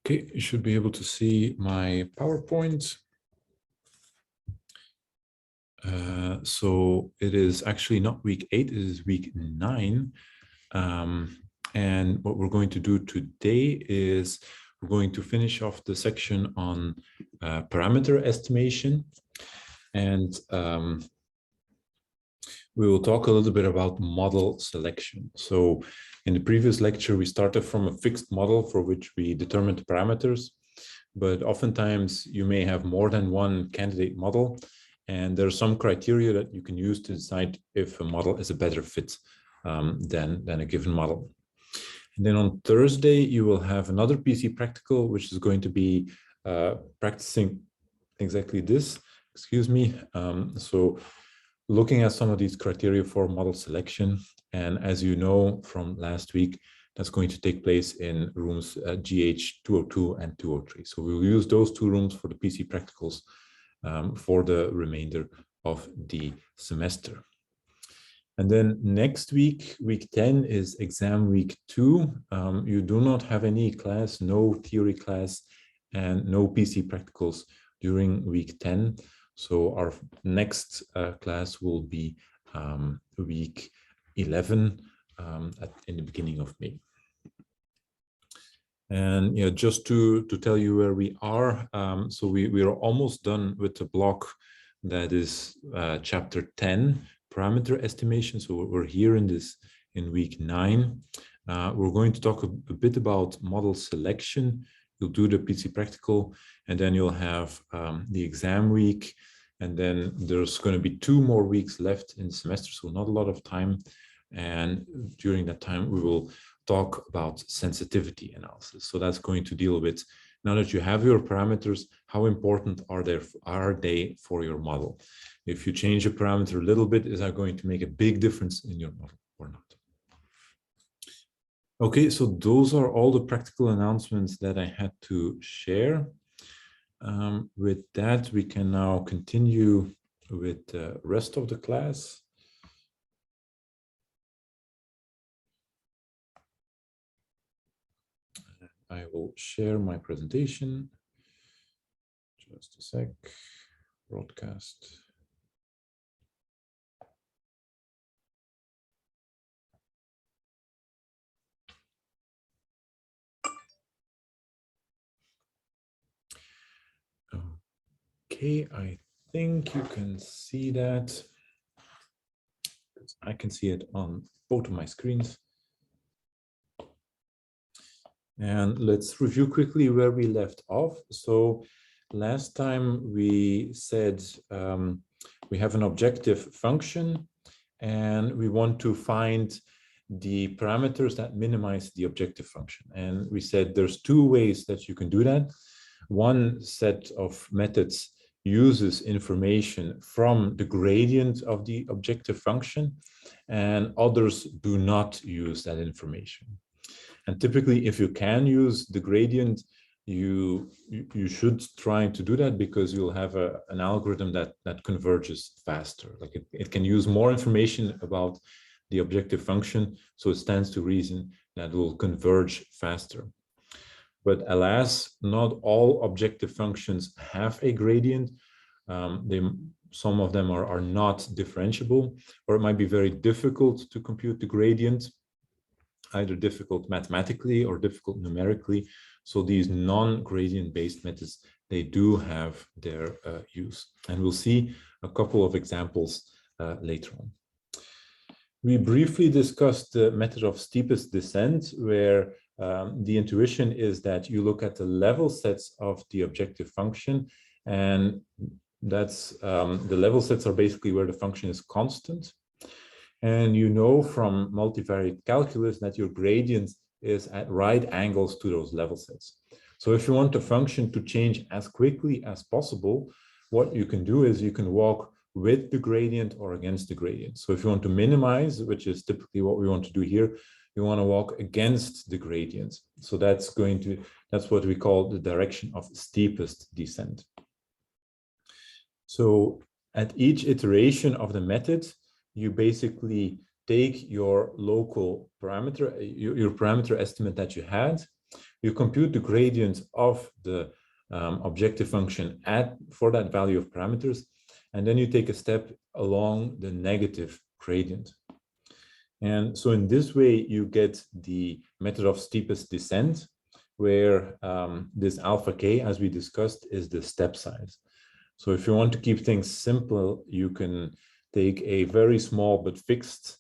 Okay, you should be able to see my PowerPoint. So it is actually not week 8, it is week 9. And what we're going to do today is we're going to finish off the section on parameter estimation. And we will talk a little bit about model selection. So in the previous lecture, we started from a fixed model for which we determined parameters, but oftentimes you may have more than one candidate model, and there are some criteria that you can use to decide if a model is a better fit than a given model. And then on Thursday, you will have another PC practical, which is going to be practicing exactly this, excuse me. So looking at some of these criteria for model selection. And as you know from last week, that's going to take place in rooms GH 202 and 203. So we'll use those two rooms for the PC practicals for the remainder of the semester. And then next week, week 10 is exam week 2. You do not have any class, no theory class, and no PC practicals during week 10. So our next class will be week 11 in the beginning of May. And just to tell you where we are, so we are almost done with the block that is chapter 10, parameter estimation. So we're here in week 9. We're going to talk a bit about model selection. You'll do the PC practical, and then you'll have the exam week. And then there's going to be 2 more weeks left in the semester, so not a lot of time. And during that time, we will talk about sensitivity analysis. So that's going to deal with, now that you have your parameters, how important are they for your model? If you change a parameter a little bit, is that going to make a big difference in your model or not? Okay, so those are all the practical announcements that I had to share. With that, we can now continue with the rest of the class. I will share my presentation. Just a sec. Broadcast. Okay, I think you can see that. I can see it on both of my screens. And let's review quickly where we left off. So last time we said we have an objective function and we want to find the parameters that minimize the objective function. And we said there's 2 ways that you can do that. One set of methods uses information from the gradient of the objective function, and others do not use that information. And typically, if you can use the gradient, you should try to do that, because you'll have an algorithm that converges faster. Like it can use more information about the objective function, so it stands to reason that it will converge faster. But alas, not all objective functions have a gradient. Some of them are not differentiable, or it might be very difficult to compute the gradient, either difficult mathematically or difficult numerically. So these non-gradient based methods, they do have their use. And we'll see a couple of examples later on. We briefly discussed the method of steepest descent, where the intuition is that you look at the level sets of the objective function, and that's the level sets are basically where the function is constant. And you know from multivariate calculus that your gradient is at right angles to those level sets. So if you want the function to change as quickly as possible, what you can do is you can walk with the gradient or against the gradient. So if you want to minimize, which is typically what we want to do here, you want to walk against the gradient. So that's what we call the direction of steepest descent. So at each iteration of the method, you basically take your local parameter, your parameter estimate that you had, You compute the gradient of the objective function for that value of parameters, and then you take a step along the negative gradient. And so in this way, you get the method of steepest descent, where this alpha k, as we discussed, is the step size. So if you want to keep things simple, you can take a very small but fixed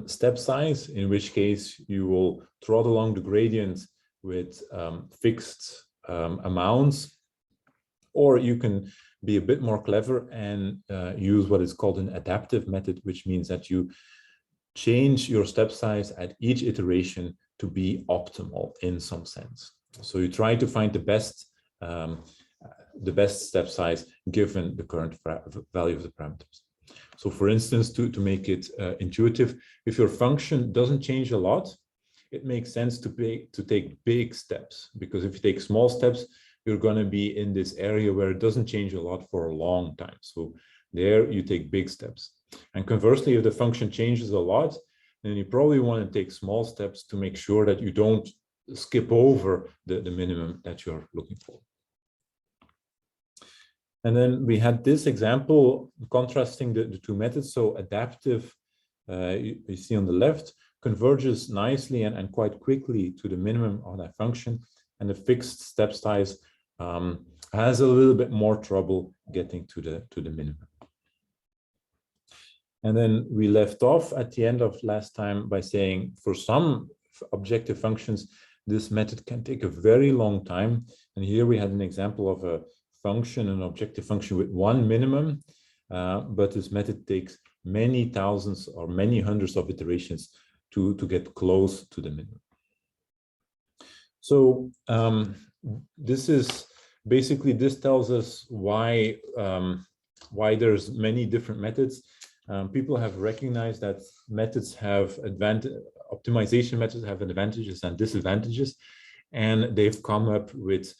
step size, in which case you will trot along the gradient with fixed amounts, or you can be a bit more clever and use what is called an adaptive method, which means that you change your step size at each iteration to be optimal in some sense. So you try to find the best step size given the current value of the parameters. So for instance, to make it intuitive, if your function doesn't change a lot, it makes sense to take big steps, because if you take small steps, you're going to be in this area where it doesn't change a lot for a long time. So there you take big steps. And conversely, if the function changes a lot, then you probably want to take small steps to make sure that you don't skip over the minimum that you're looking for. And then we had this example contrasting the two methods. So adaptive, you see on the left, converges nicely and quite quickly to the minimum of that function. And the fixed step size has a little bit more trouble getting to the minimum. And then we left off at the end of last time by saying for some objective functions, this method can take a very long time. And here we had an example of a function, an objective function with one minimum, but this method takes many thousands or many hundreds of iterations to get close to the minimum. So this tells us why there's many different methods. People have recognized that optimization methods have advantages and disadvantages, and they've come up with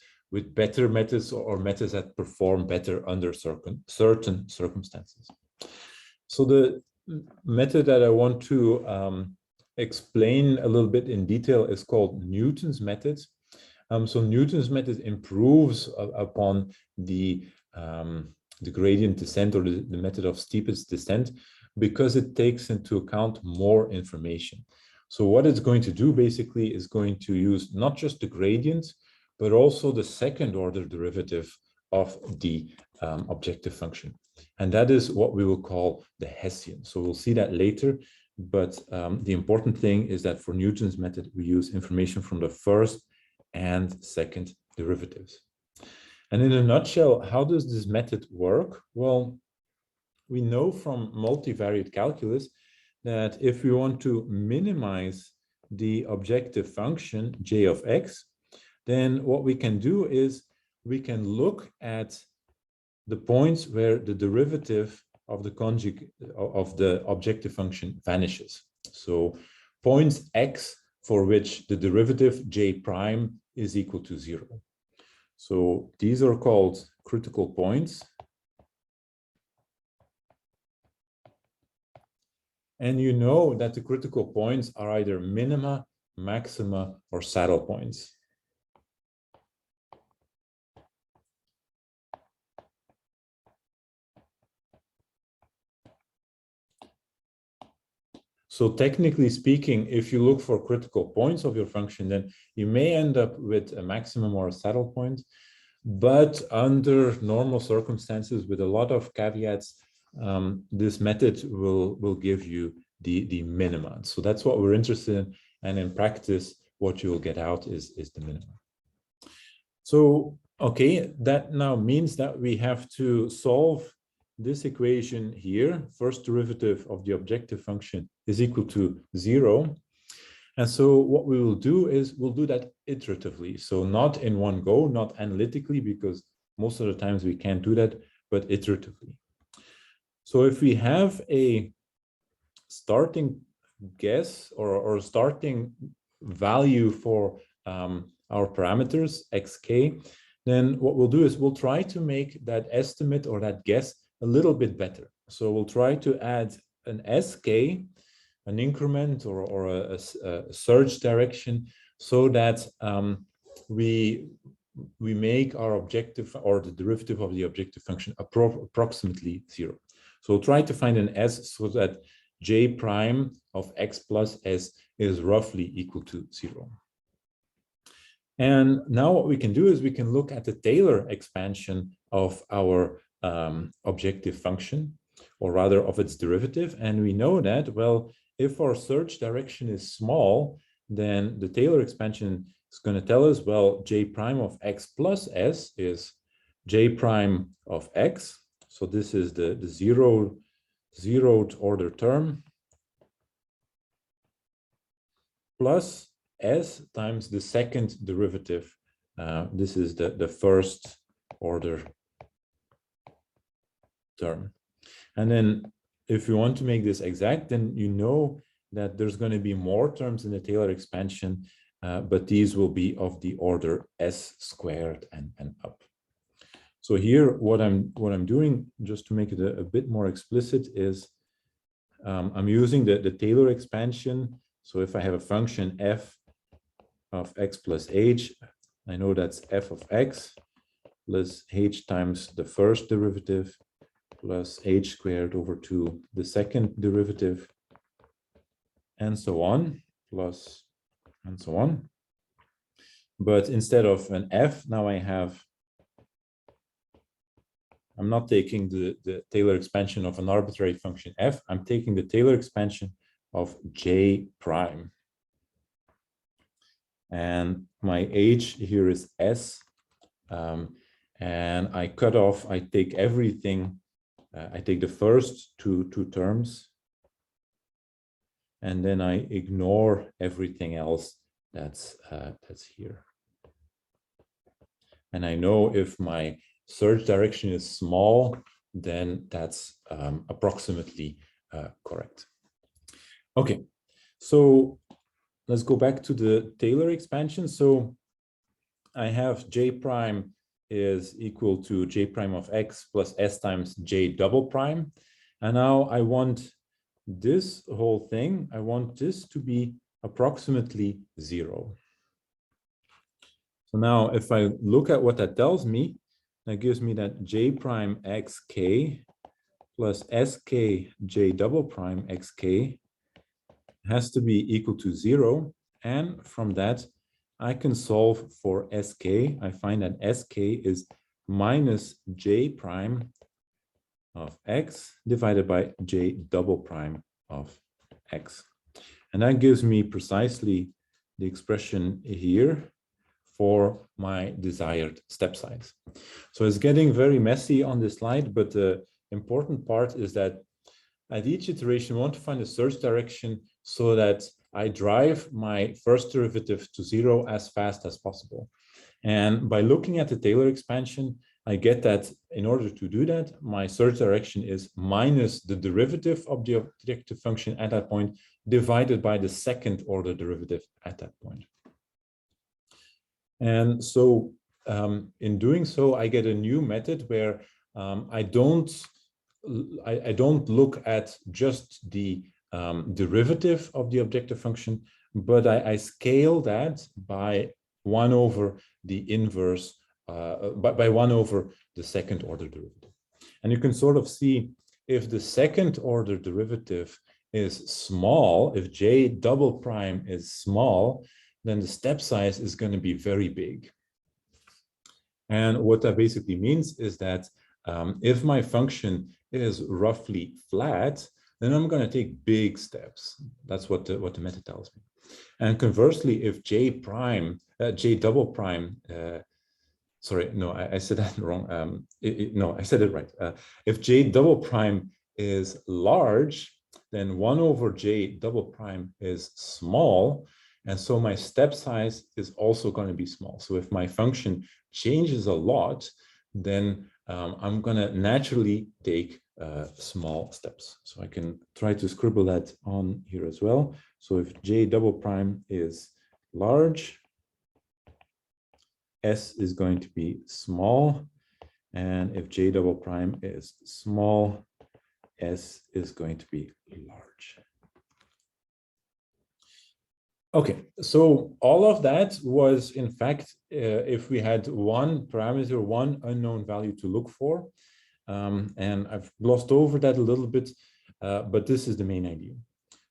better methods or methods that perform better under certain circumstances. So the method that I want to explain a little bit in detail is called Newton's method. So Newton's method improves upon the gradient descent, or the method of steepest descent, because it takes into account more information. So what it's going to do basically is going to use not just the gradient, but also the second order derivative of the objective function. And that is what we will call the Hessian. So we'll see that later. But the important thing is that for Newton's method, we use information from the first and second derivatives. And in a nutshell, how does this method work? Well, we know from multivariate calculus that if we want to minimize the objective function j of x, then what we can do is we can look at the points where the derivative of the conjugate of the objective function vanishes. So points x for which the derivative j prime is equal to 0. So these are called critical points. And you know that the critical points are either minima, maxima, or saddle points. So technically speaking, if you look for critical points of your function, then you may end up with a maximum or a saddle point. But under normal circumstances, with a lot of caveats, this method will give you the minima. So that's what we're interested in. And in practice, what you will get out is the minimum. So, okay, that now means that we have to solve this equation here. First derivative of the objective function is equal to 0. And so what we will do is we'll do that iteratively. So not in one go, not analytically, because most of the times we can't do that, but iteratively. So if we have a starting guess or starting value for our parameters, xk, then what we'll do is we'll try to make that estimate or that guess a little bit better. So we'll try to add an sk, an increment or a search direction, so that we make our objective or the derivative of the objective function approximately 0. So try to find an s so that j prime of x plus s is roughly equal to 0. And now what we can do is we can look at the Taylor expansion of our objective function, or rather of its derivative. And we know that, well, if our search direction is small, then the Taylor expansion is going to tell us, well, j prime of x plus s is j prime of x. So this is the zeroed order term plus s times the second derivative. This is the first order term. And then if you want to make this exact, then you know that there's going to be more terms in the Taylor expansion, but these will be of the order s squared and up. So here, what I'm doing, just to make it a bit more explicit, is I'm using the Taylor expansion. So if I have a function f of x plus h, I know that's f of x plus h times the first derivative plus h squared over 2 the second derivative, and so on, plus and so on. But instead of an f, now I'm not taking the Taylor expansion of an arbitrary function f, I'm taking the Taylor expansion of j prime. And my h here is s, and I cut off, I take everything, I take the first two terms, and then I ignore everything else that's here. And I know if my search direction is small, then that's approximately correct. Okay, so let's go back to the Taylor expansion. So I have j prime is equal to j prime of x plus s times j double prime. And now I want this whole thing, I want this to be approximately 0. So now if I look at what that tells me, that gives me that j prime xk plus sk j double prime xk has to be equal to 0. And from that, I can solve for sk. I find that sk is minus j prime of x divided by j double prime of x. And that gives me precisely the expression here for my desired step size. So it's getting very messy on this slide, but the important part is that at each iteration, we want to find a search direction so that I drive my first derivative to 0 as fast as possible. And by looking at the Taylor expansion, I get that in order to do that, my search direction is minus the derivative of the objective function at that point divided by the second order derivative at that point. And so in doing so, I get a new method where I don't look at just the derivative of the objective function, but I scale that by 1 over the inverse, by 1 over the second order derivative. And you can sort of see if the second order derivative is small, if j double prime is small, then the step size is going to be very big. And what that basically means is that if my function is roughly flat, then I'm going to take big steps. That's what the method tells me. And conversely, if j double prime, sorry, no, I said that wrong. No, I said it right. If j double prime is large, then 1 over j double prime is small. And so my step size is also going to be small. So if my function changes a lot, then I'm going to naturally take small steps. So I can try to scribble that on here as well. So if j double prime is large, s is going to be small. And if j double prime is small, s is going to be large. Okay, so all of that was, in fact, if we had one parameter, one unknown value to look for, and I've glossed over that a little bit, but this is the main idea.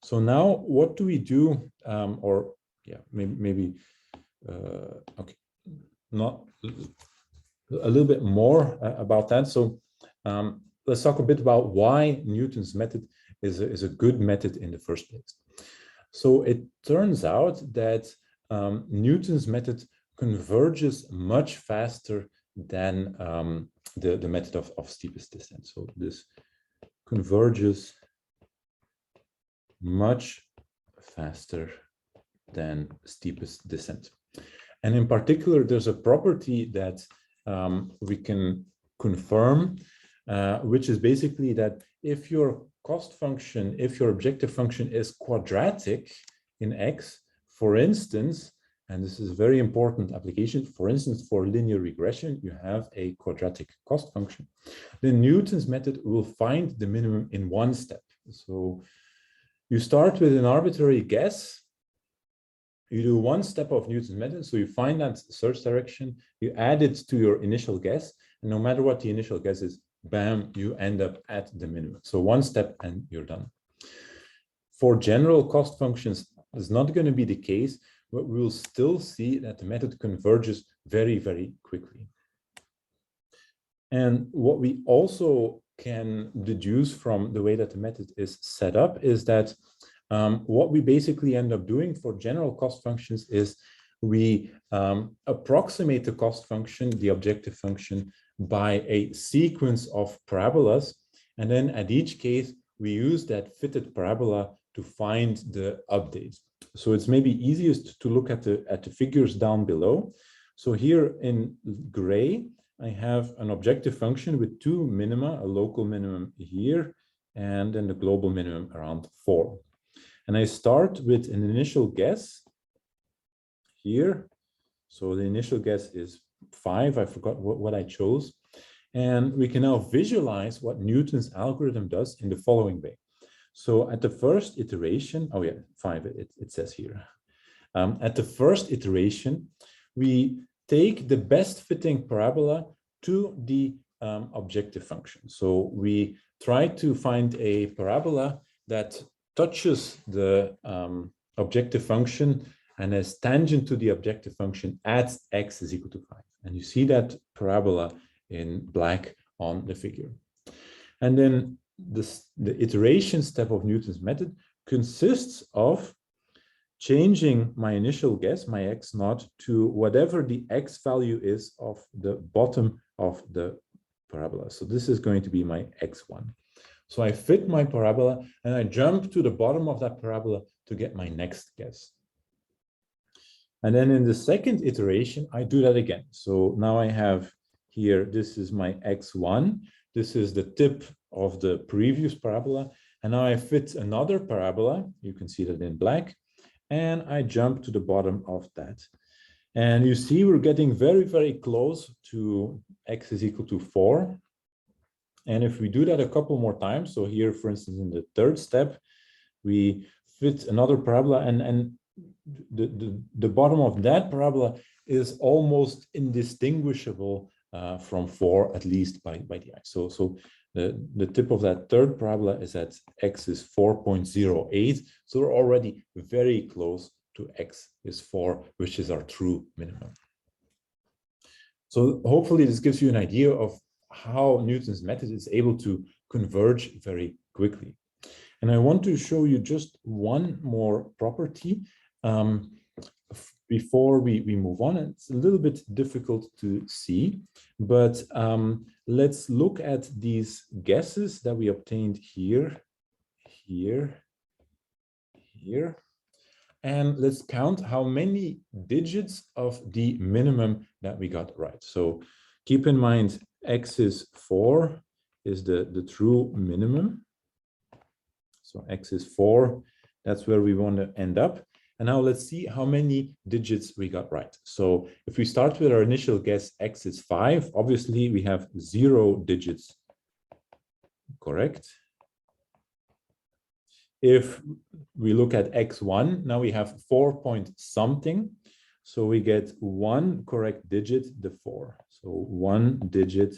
So now what do we do, or yeah, maybe okay, not a little bit more about that. So let's talk a bit about why Newton's method is a good method in the first place. So it turns out that Newton's method converges much faster than the method of steepest descent. So this converges much faster than steepest descent. And in particular, there's a property that we can confirm, which is basically that if your cost function, if your objective function is quadratic in X, for instance, and this is a very important application, for instance, for linear regression, you have a quadratic cost function, then Newton's method will find the minimum in one step. So you start with an arbitrary guess. You do one step of Newton's method, so you find that search direction, you add it to your initial guess, and no matter what the initial guess is, bam, you end up at the minimum. So one step and you're done. For general cost functions, it's not going to be the case, but we will still see that the method converges very, very quickly. And what we also can deduce from the way that the method is set up is that what we basically end up doing for general cost functions is we approximate the cost function, the objective function, by a sequence of parabolas. And then at each case, we use that fitted parabola to find the update. So it's maybe easiest to look at the figures down below. So here in gray, I have an objective function with two minima, a local minimum here, and then the global minimum around 4. And I start with an initial guess here. So the initial guess is 5. I forgot what I chose. And we can now visualize what Newton's algorithm does in the following way. So at the first iteration, oh yeah, 5, it says here. At the first iteration, we take the best fitting parabola to the objective function. So we try to find a parabola that touches the objective function and is tangent to the objective function at x is equal to 5. And you see that parabola in black on the figure. And then the iteration step of Newton's method consists of changing my initial guess, my x naught, to whatever the x value is of the bottom of the parabola. So this is going to be my x1. So I fit my parabola and I jump to the bottom of that parabola to get my next guess. And then in the second iteration, I do that again. So now I have here, this is my x1. This is the tip of the previous parabola. And now I fit another parabola. You can see that in black. And I jump to the bottom of that. And you see we're getting very, very close to x is equal to 4. And if we do that a couple more times, so here, for instance, in the third step, we fit another parabola and the bottom of that parabola is almost indistinguishable from 4, at least by the eye. So the tip of that third parabola is at x is 4.08. So we're already very close to x is 4, which is our true minimum. So hopefully this gives you an idea of how Newton's method is able to converge very quickly. And I want to show you just one more property before we move on. It's a little bit difficult to see, but let's look at these guesses that we obtained here, here, here. And let's count how many digits of the minimum that we got right. So keep in mind, x is 4 is the true minimum. So x is 4, that's where we want to end up. And now let's see how many digits we got right. So if we start with our initial guess, x is 5, obviously we have 0 digits correct. If we look at x1, now we have 4 point something. So we get one correct digit, the 4. So one digit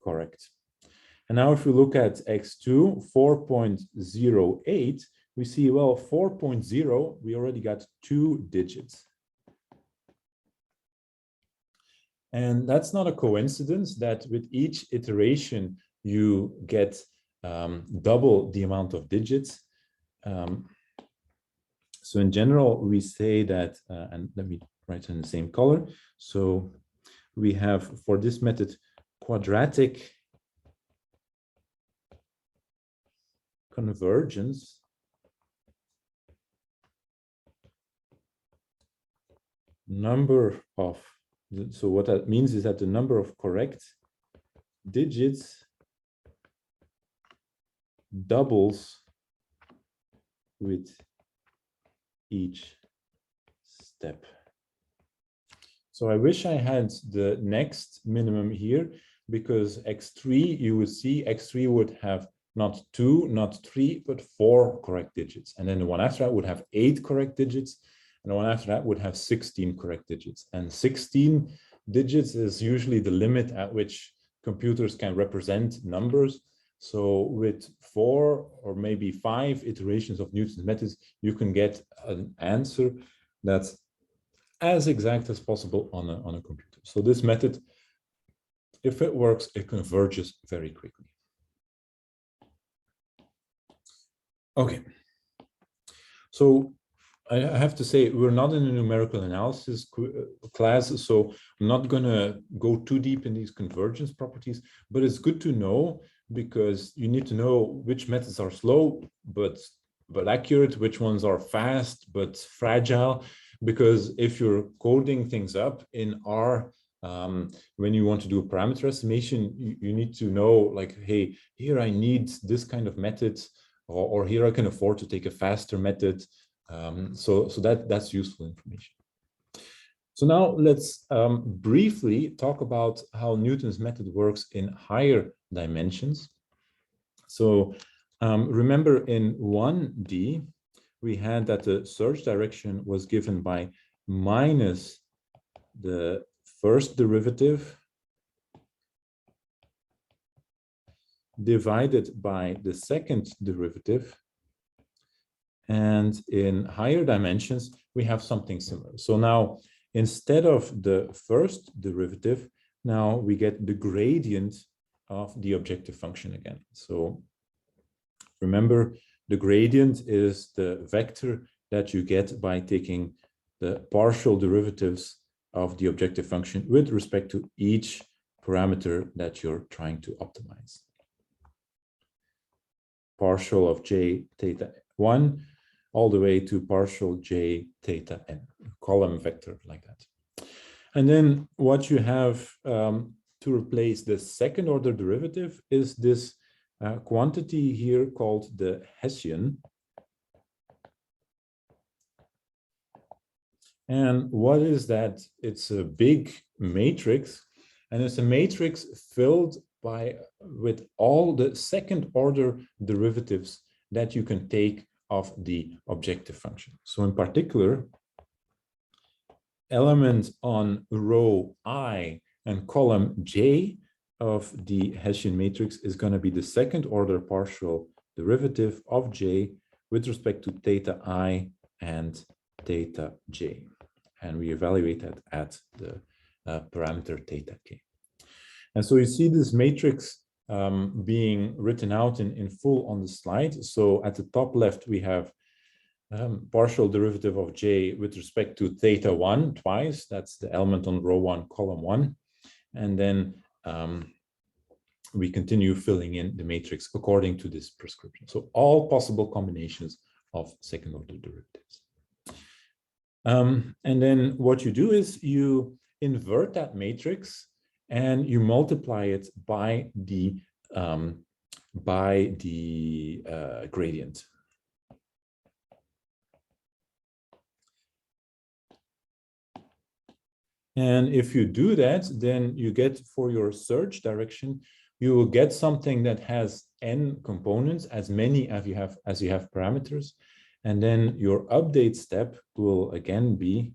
correct. And now if we look at x2, 4.08, we see, well, 4.0, we already got 2 digits. And that's not a coincidence that with each iteration, you get double the amount of digits. So in general, we say that, and let me write in the same color. So we have, for this method, quadratic convergence number of, so what that means is that the number of correct digits doubles with each step. So I wish I had the next minimum here, because x3, you would see x3 would have not 2, not 3, but 4 correct digits. And then the one after that would have 8 correct digits. And the one after that would have 16 correct digits. And 16 digits is usually the limit at which computers can represent numbers. So with 4 or maybe 5 iterations of Newton's methods, you can get an answer that's as exact as possible on a computer. So this method, if it works, it converges very quickly. Okay. So I have to say, we're not in a numerical analysis class, so I'm not going to go too deep in these convergence properties, but it's good to know, because you need to know which methods are slow but accurate, which ones are fast but fragile, because if you're coding things up in R, when you want to do a parameter estimation, you need to know, like, hey, here I need this kind of method, or here I can afford to take a faster method. So that's useful information. So now let's briefly talk about how Newton's method works in higher dimensions. So remember, in 1D, we had that the search direction was given by minus the first derivative divided by the second derivative. And in higher dimensions, we have something similar. So now, instead of the first derivative, now we get the gradient of the objective function again. So remember, the gradient is the vector that you get by taking the partial derivatives of the objective function with respect to each parameter that you're trying to optimize. Partial of j theta 1 all the way to partial j theta n, column vector like that. And then what you have to replace the second order derivative is this quantity here called the Hessian. And what is that? It's a big matrix, and it's a matrix filled with all the second order derivatives that you can take of the objective function. So in particular, element on row I and column j of the Hessian matrix is going to be the second order partial derivative of j with respect to theta I and theta j. And we evaluate that at the parameter theta k. And so you see this matrix being written out in full on the slide. So at the top left, we have partial derivative of j with respect to theta 1 twice. That's the element on row 1, column 1. And then we continue filling in the matrix according to this prescription. So all possible combinations of second order derivatives. And then what you do is you invert that matrix and you multiply it by the gradient. And if you do that, then you get, for your search direction, you will get something that has n components, as many as you have parameters. And then your update step will again be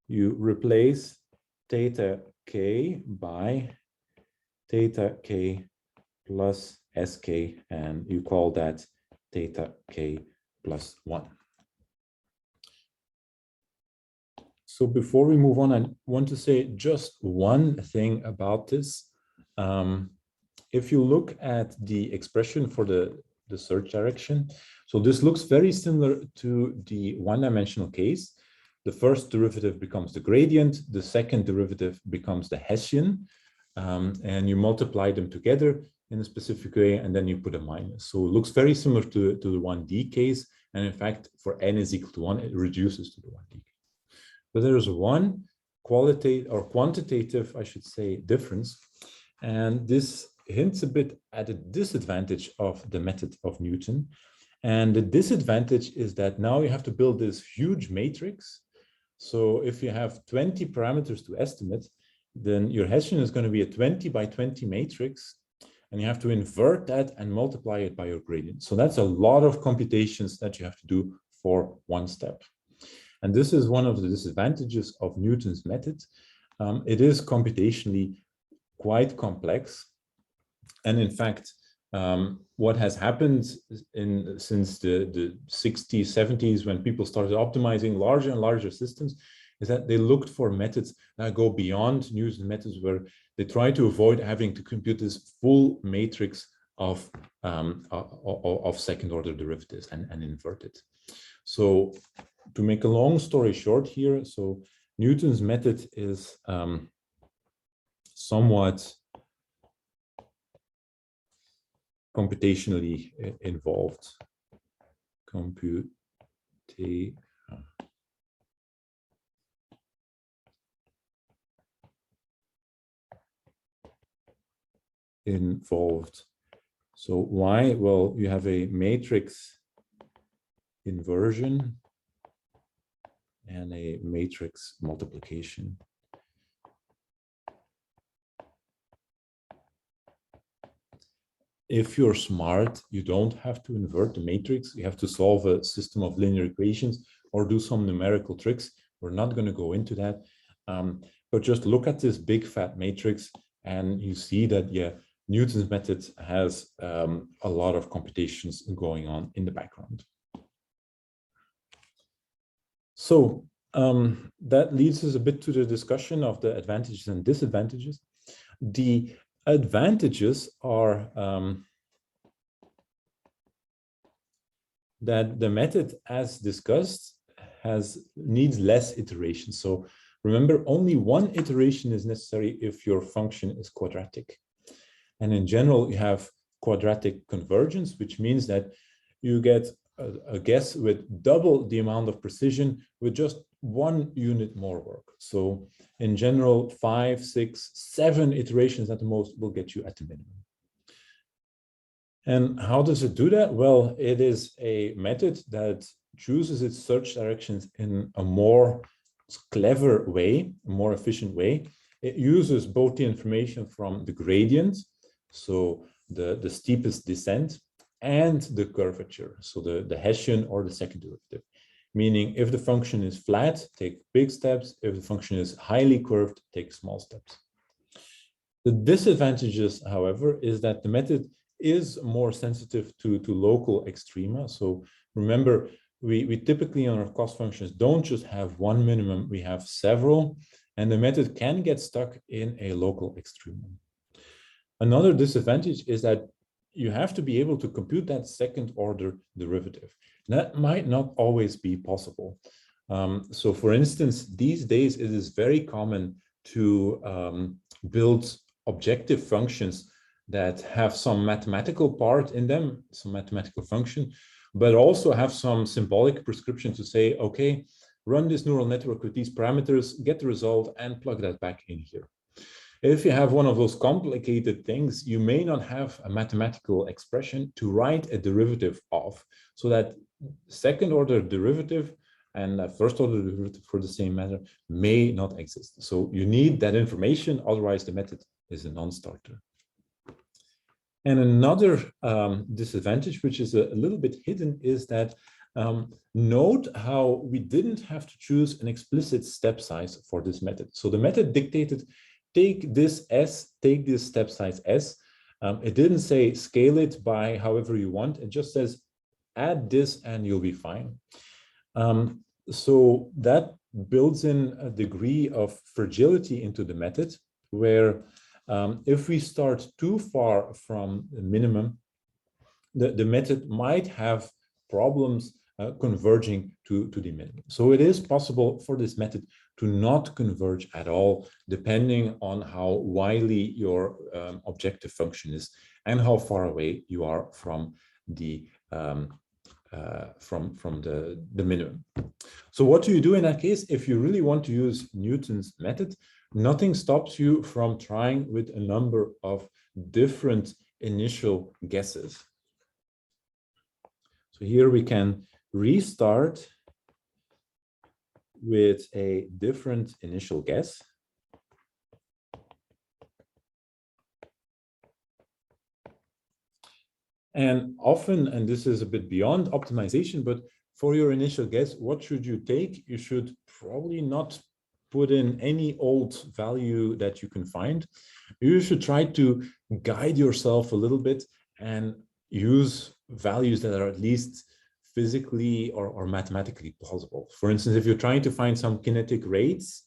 you replace theta k by theta k plus sk, and you call that theta k plus 1. So before we move on, I want to say just one thing about this. If you look at the expression for the search direction, so this looks very similar to the one-dimensional case. The first derivative becomes the gradient, the second derivative becomes the Hessian, and you multiply them together in a specific way, and then you put a minus. So it looks very similar to the 1D case, and in fact, for n is equal to 1, it reduces to the 1D case. But there is one qualitative or quantitative, I should say, difference, and this hints a bit at a disadvantage of the method of Newton. And the disadvantage is that now you have to build this huge matrix. So if you have 20 parameters to estimate, then your Hessian is going to be a 20 by 20 matrix, and you have to invert that and multiply it by your gradient. So that's a lot of computations that you have to do for one step. And this is one of the disadvantages of Newton's method. It is computationally quite complex. And in fact, what has happened since the 60s, 70s, when people started optimizing larger and larger systems, is that they looked for methods that go beyond Newton's methods, where they try to avoid having to compute this full matrix of second-order derivatives and invert it. So to make a long story short here, so Newton's method is somewhat computationally involved. Involved. So why? Well, you have a matrix inversion and a matrix multiplication. If you're smart, you don't have to invert the matrix. You have to solve a system of linear equations or do some numerical tricks. We're not going to go into that. But just look at this big fat matrix and you see that, yeah, Newton's method has a lot of computations going on in the background. So that leads us a bit to the discussion of the advantages and disadvantages. The advantages are that the method, as discussed, needs less iterations. So remember, only one iteration is necessary if your function is quadratic. And in general, you have quadratic convergence, which means that you get a guess with double the amount of precision with just 1 unit more work. So in general, 5, 6, 7 iterations at the most will get you at the minimum. And how does it do that? Well, it is a method that chooses its search directions in a more clever way, a more efficient way. It uses both the information from the gradient, so the steepest descent, and the curvature, so the Hessian or the second derivative. Meaning, if the function is flat, take big steps. If the function is highly curved, take small steps. The disadvantages, however, is that the method is more sensitive to local extrema. So remember, we typically on our cost functions don't just have one minimum, we have several, and the method can get stuck in a local extremum. Another disadvantage is that you have to be able to compute that second order derivative. That might not always be possible. So for instance, these days it is very common to build objective functions that have some mathematical part in them, some mathematical function, but also have some symbolic prescription to say, okay, run this neural network with these parameters, get the result, and plug that back in here. If you have one of those complicated things, you may not have a mathematical expression to write a derivative of, so that second order derivative and a first order derivative for the same matter may not exist. So you need that information, otherwise the method is a non-starter. And another disadvantage, which is a little bit hidden, is that note how we didn't have to choose an explicit step size for this method. So the method dictated, take this S, take this step size S. It didn't say scale it by however you want. It just says add this and you'll be fine. So that builds in a degree of fragility into the method, where if we start too far from the minimum, the method might have problems converging to the minimum. So it is possible for this method to not converge at all, depending on how wily your objective function is and how far away you are from the minimum. So what do you do in that case? If you really want to use Newton's method, nothing stops you from trying with a number of different initial guesses. So here we can restart with a different initial guess. And often, and this is a bit beyond optimization, but for your initial guess, what should you take? You should probably not put in any old value that you can find. You should try to guide yourself a little bit and use values that are at least physically or mathematically plausible. For instance, if you're trying to find some kinetic rates,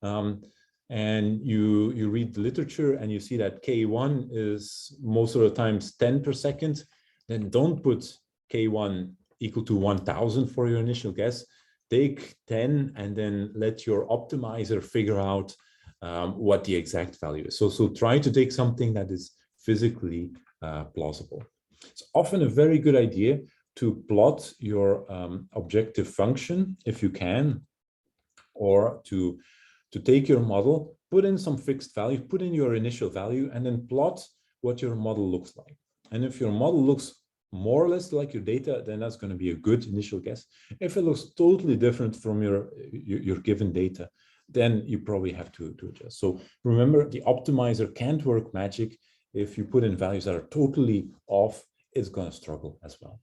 and you read the literature and you see that K1 is most of the times 10 per second, then don't put K1 equal to 1000 for your initial guess. Take 10 and then let your optimizer figure out what the exact value is. So try to take something that is physically plausible. It's often a very good idea to plot your objective function if you can, or to take your model, put in some fixed value, put in your initial value, and then plot what your model looks like. And if your model looks more or less like your data, then that's going to be a good initial guess. If it looks totally different from your given data, then you probably have to adjust. So remember, the optimizer can't work magic. If you put in values that are totally off, it's going to struggle as well.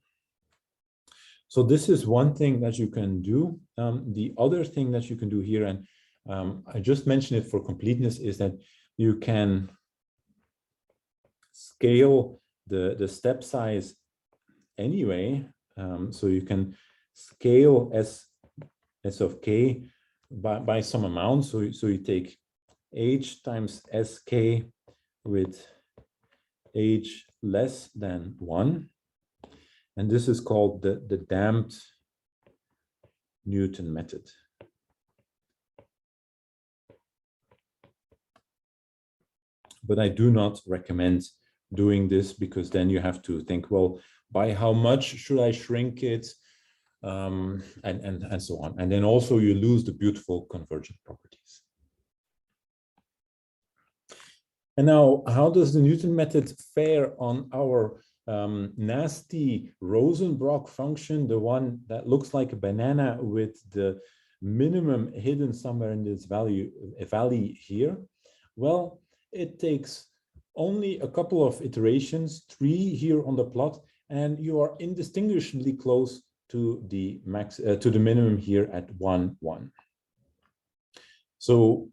So this is one thing that you can do. The other thing that you can do here, and I just mentioned it for completeness, is that you can scale the step size anyway. So you can scale S of k by some amount. So you take h times sk with h less than 1. And this is called the damped Newton method. But I do not recommend doing this, because then you have to think, well, by how much should I shrink it, and so on. And then also you lose the beautiful convergent properties. And now, how does the Newton method fare on our nasty Rosenbrock function, the one that looks like a banana with the minimum hidden somewhere in this valley here? Well, it takes only a couple of iterations, 3 here on the plot, and you are indistinguishably close to the max, to the minimum here at 1, 1. So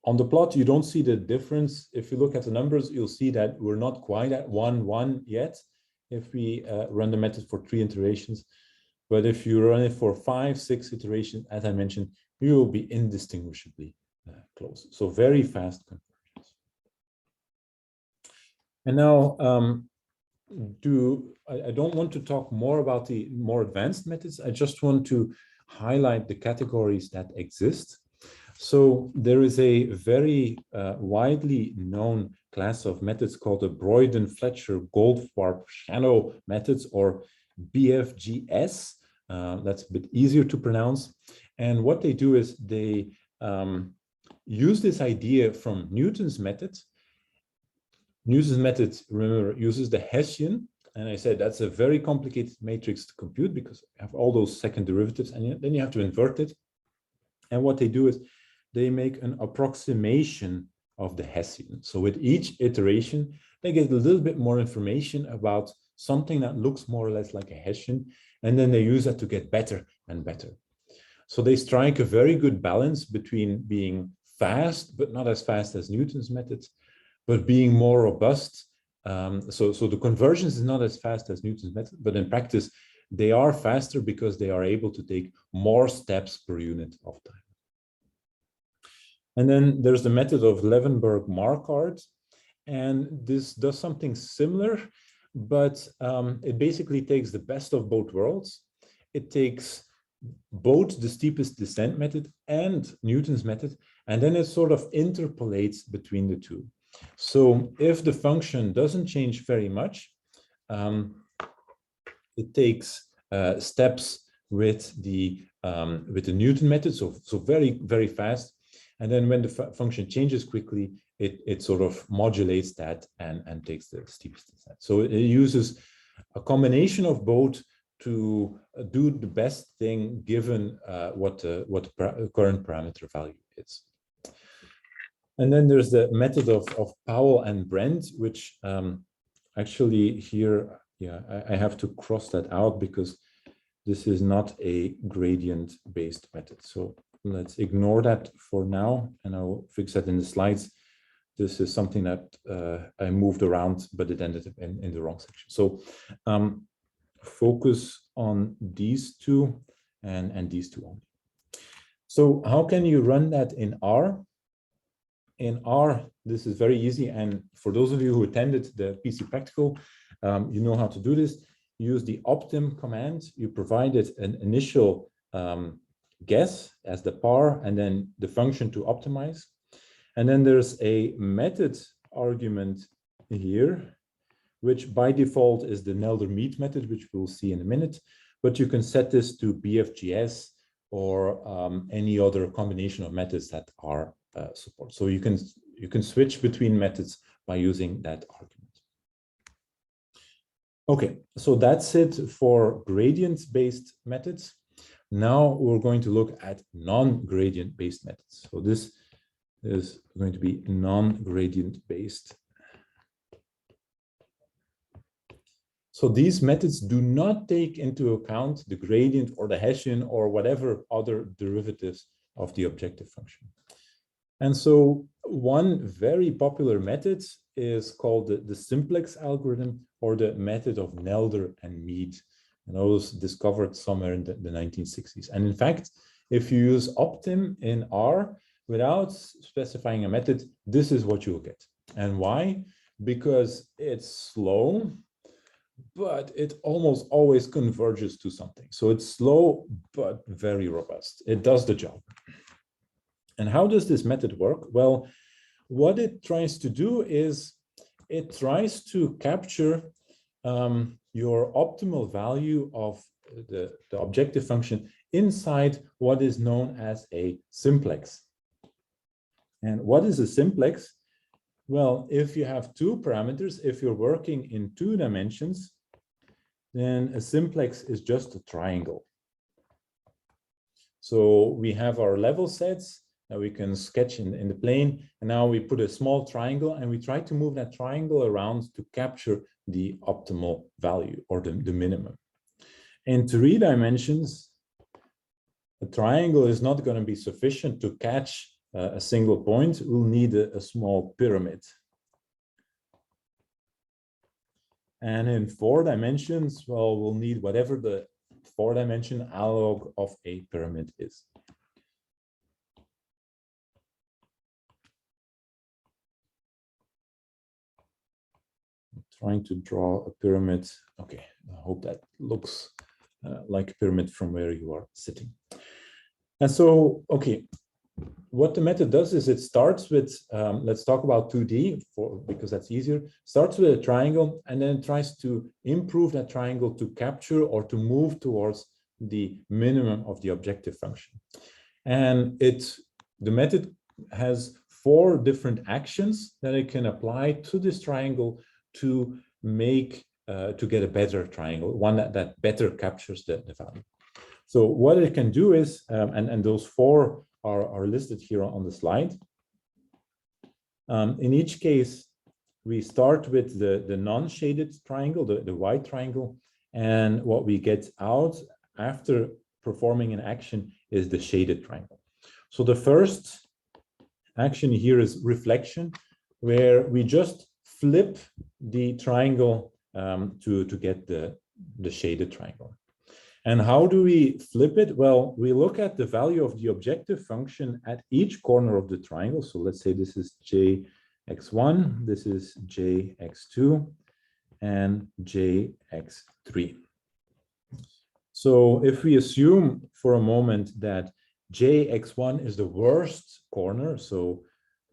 on the plot, you don't see the difference. If you look at the numbers, you'll see that we're not quite at 1, 1 yet if we run the method for 3 iterations. But if you run it for 5, 6 iterations, as I mentioned, you will be indistinguishably close. So very fast convergence. And now, I don't want to talk more about the more advanced methods. I just want to highlight the categories that exist. So there is a very widely known class of methods called the Broyden-Fletcher-Goldfarb-Shano methods, or BFGS. That's a bit easier to pronounce. And what they do is they use this idea from Newton's method. Newton's method, remember, uses the Hessian. And I said, that's a very complicated matrix to compute because you have all those second derivatives and then you have to invert it. And what they do is they make an approximation of the Hessian. So with each iteration, they get a little bit more information about something that looks more or less like a Hessian. And then they use that to get better and better. So they strike a very good balance between being fast, but not as fast as Newton's methods, but being more robust. So the convergence is not as fast as Newton's method, but in practice, they are faster because they are able to take more steps per unit of time. And then there's the method of Levenberg-Marquardt, and this does something similar, but it basically takes the best of both worlds. It takes both the steepest descent method and Newton's method, and then it sort of interpolates between the two. So if the function doesn't change very much, it takes steps with the Newton method, so very, very fast. And then when the function changes quickly, it sort of modulates that and takes the steepest descent. So it uses a combination of both to do the best thing given what the current parameter value is. And then there's the method of Powell and Brent, which actually here, yeah, I have to cross that out because this is not a gradient-based method. So let's ignore that for now, and I'll fix that in the slides. This is something that I moved around, but it ended up in the wrong section. So focus on these two and these two only. So how can you run that in R? In R, this is very easy. And for those of you who attended the PC Practical, you know how to do this. Use the optim command. You provided an initial guess as the par and then the function to optimize. And then there's a method argument here, which by default is the Nelder-Mead method, which we'll see in a minute. But you can set this to BFGS or any other combination of methods that are support. So you can switch between methods by using that argument. Okay, so that's it for gradient-based methods. Now we're going to look at non-gradient-based methods. So this is going to be non-gradient-based. So these methods do not take into account the gradient or the Hessian or whatever other derivatives of the objective function. And so one very popular method is called the simplex algorithm or the method of Nelder and Mead. And those discovered somewhere in the 1960s. And in fact, if you use optim in R without specifying a method, this is what you'll get. And why? Because it's slow, but it almost always converges to something. So it's slow, but very robust. It does the job. And how does this method work? Well, what it tries to do is it tries to capture your optimal value of the objective function inside what is known as a simplex. And what is a simplex? Well, if you have two parameters, if you're working in 2 dimensions, then a simplex is just a triangle. So we have our level sets that we can sketch in the plane. And now we put a small triangle and we try to move that triangle around to capture the optimal value or the minimum. In 3 dimensions, a triangle is not going to be sufficient to catch a single point. We'll need a small pyramid. And in 4 dimensions, well, we'll need whatever the 4-dimension analog of a pyramid is. I'm trying to draw a pyramid. Okay, I hope that looks like a pyramid from where you are sitting. And so, okay, what the method does is it starts with, let's talk about 2D because that's easier, starts with a triangle and then tries to improve that triangle to capture or to move towards the minimum of the objective function. And the method has 4 different actions that it can apply to this triangle to make to get a better triangle, one that better captures the value. So what it can do is, and those four are listed here on the slide. In each case, we start with the non-shaded triangle, the white triangle, and what we get out after performing an action is the shaded triangle. So the first action here is reflection, where we just flip the triangle to get the shaded triangle. And how do we flip it? Well, we look at the value of the objective function at each corner of the triangle. So let's say this is jx1, this is jx2, and jx3. So if we assume for a moment that jx1 is the worst corner, so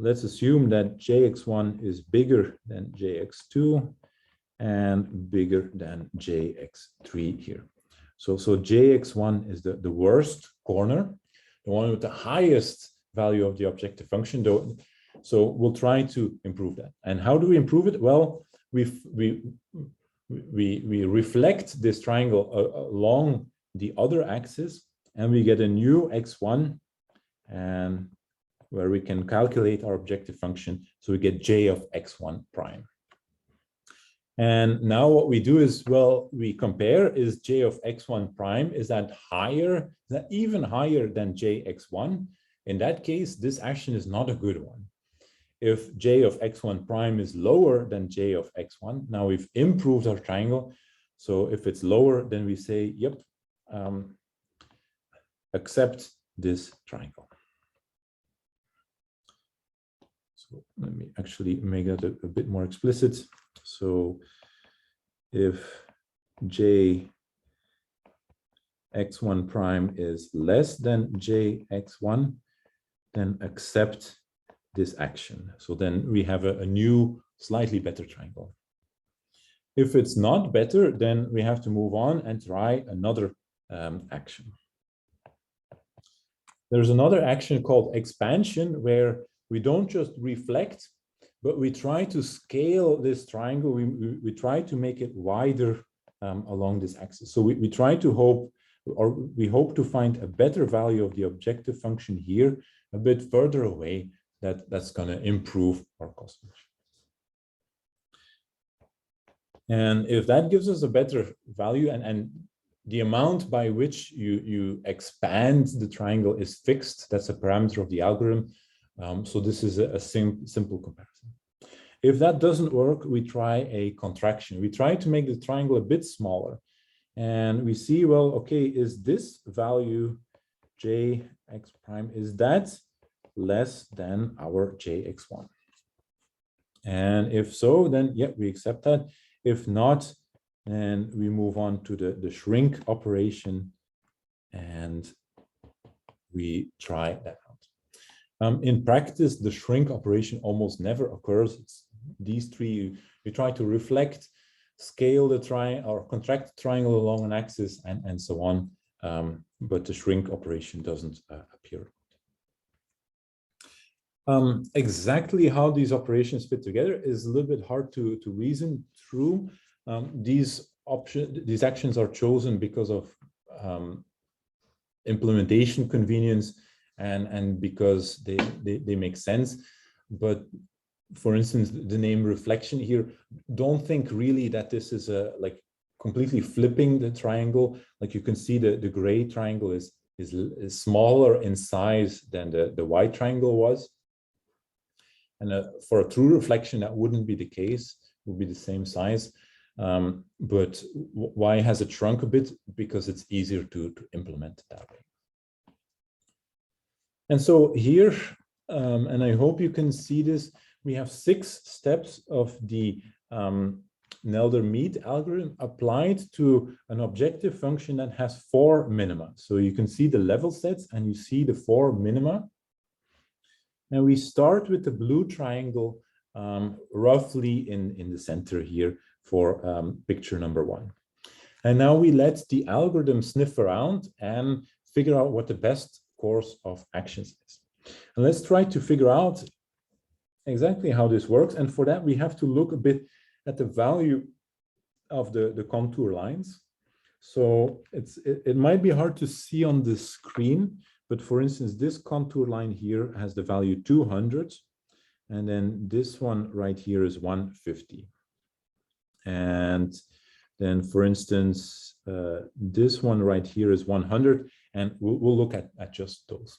let's assume that jx1 is bigger than jx2 and bigger than jx3 here. So jx1 is the worst corner, the one with the highest value of the objective function. So we'll try to improve that. And how do we improve it? Well, we reflect this triangle along the other axis, and we get a new x1, and where we can calculate our objective function. So we get j of x1 prime. And now what we do is, well, we compare, is j of x1 prime, is that higher, is that even higher than jx1? In that case, this action is not a good one. If j of x1 prime is lower than j of x1, now we've improved our triangle. So if it's lower, then we say, yep, accept this triangle. So let me actually make that a bit more explicit. So if j x1 prime is less than jx1, then accept this action. So then we have a new, slightly better triangle. If it's not better, then we have to move on and try another action. There's another action called expansion, where we don't just reflect, but we try to scale this triangle. We try to make it wider along this axis. So we try to hope, or we hope to find a better value of the objective function here, a bit further away, that's going to improve our cost function. And if that gives us a better value, and the amount by which you expand the triangle is fixed, that's a parameter of the algorithm. So this is a simple comparison. If that doesn't work, we try a contraction. We try to make the triangle a bit smaller. And we see, well, okay, is this value jx prime, is that less than our jx1? And if so, then yeah, we accept that. If not, then we move on to the shrink operation, and we try that out. In practice, the shrink operation almost never occurs. It's these three. You try to reflect, scale the triangle, or contract the triangle along an axis, and so on. But the shrink operation doesn't appear. Exactly how these operations fit together is a little bit hard to reason through. These actions are chosen because of implementation convenience, and because they make sense. But for instance, the name reflection here, don't think really that this is like completely flipping the triangle. Like you can see the gray triangle is smaller in size than the white triangle was. And for a true reflection, that wouldn't be the case, it would be the same size. But why has it shrunk a bit? Because it's easier to implement that way. And so here, and I hope you can see this, we have 6 steps of the Nelder-Mead algorithm applied to an objective function that has 4 minima. So you can see the level sets, and you see the 4 minima. And we start with the blue triangle roughly in the center here for picture number 1. And now we let the algorithm sniff around and figure out what the best course of actions is. And let's try to figure out exactly how this works. And for that, we have to look a bit at the value of the contour lines. So it might be hard to see on the screen, but for instance, this contour line here has the value 200, and then this one right here is 150. And then, for instance, this one right here is 100, and we'll look at just those.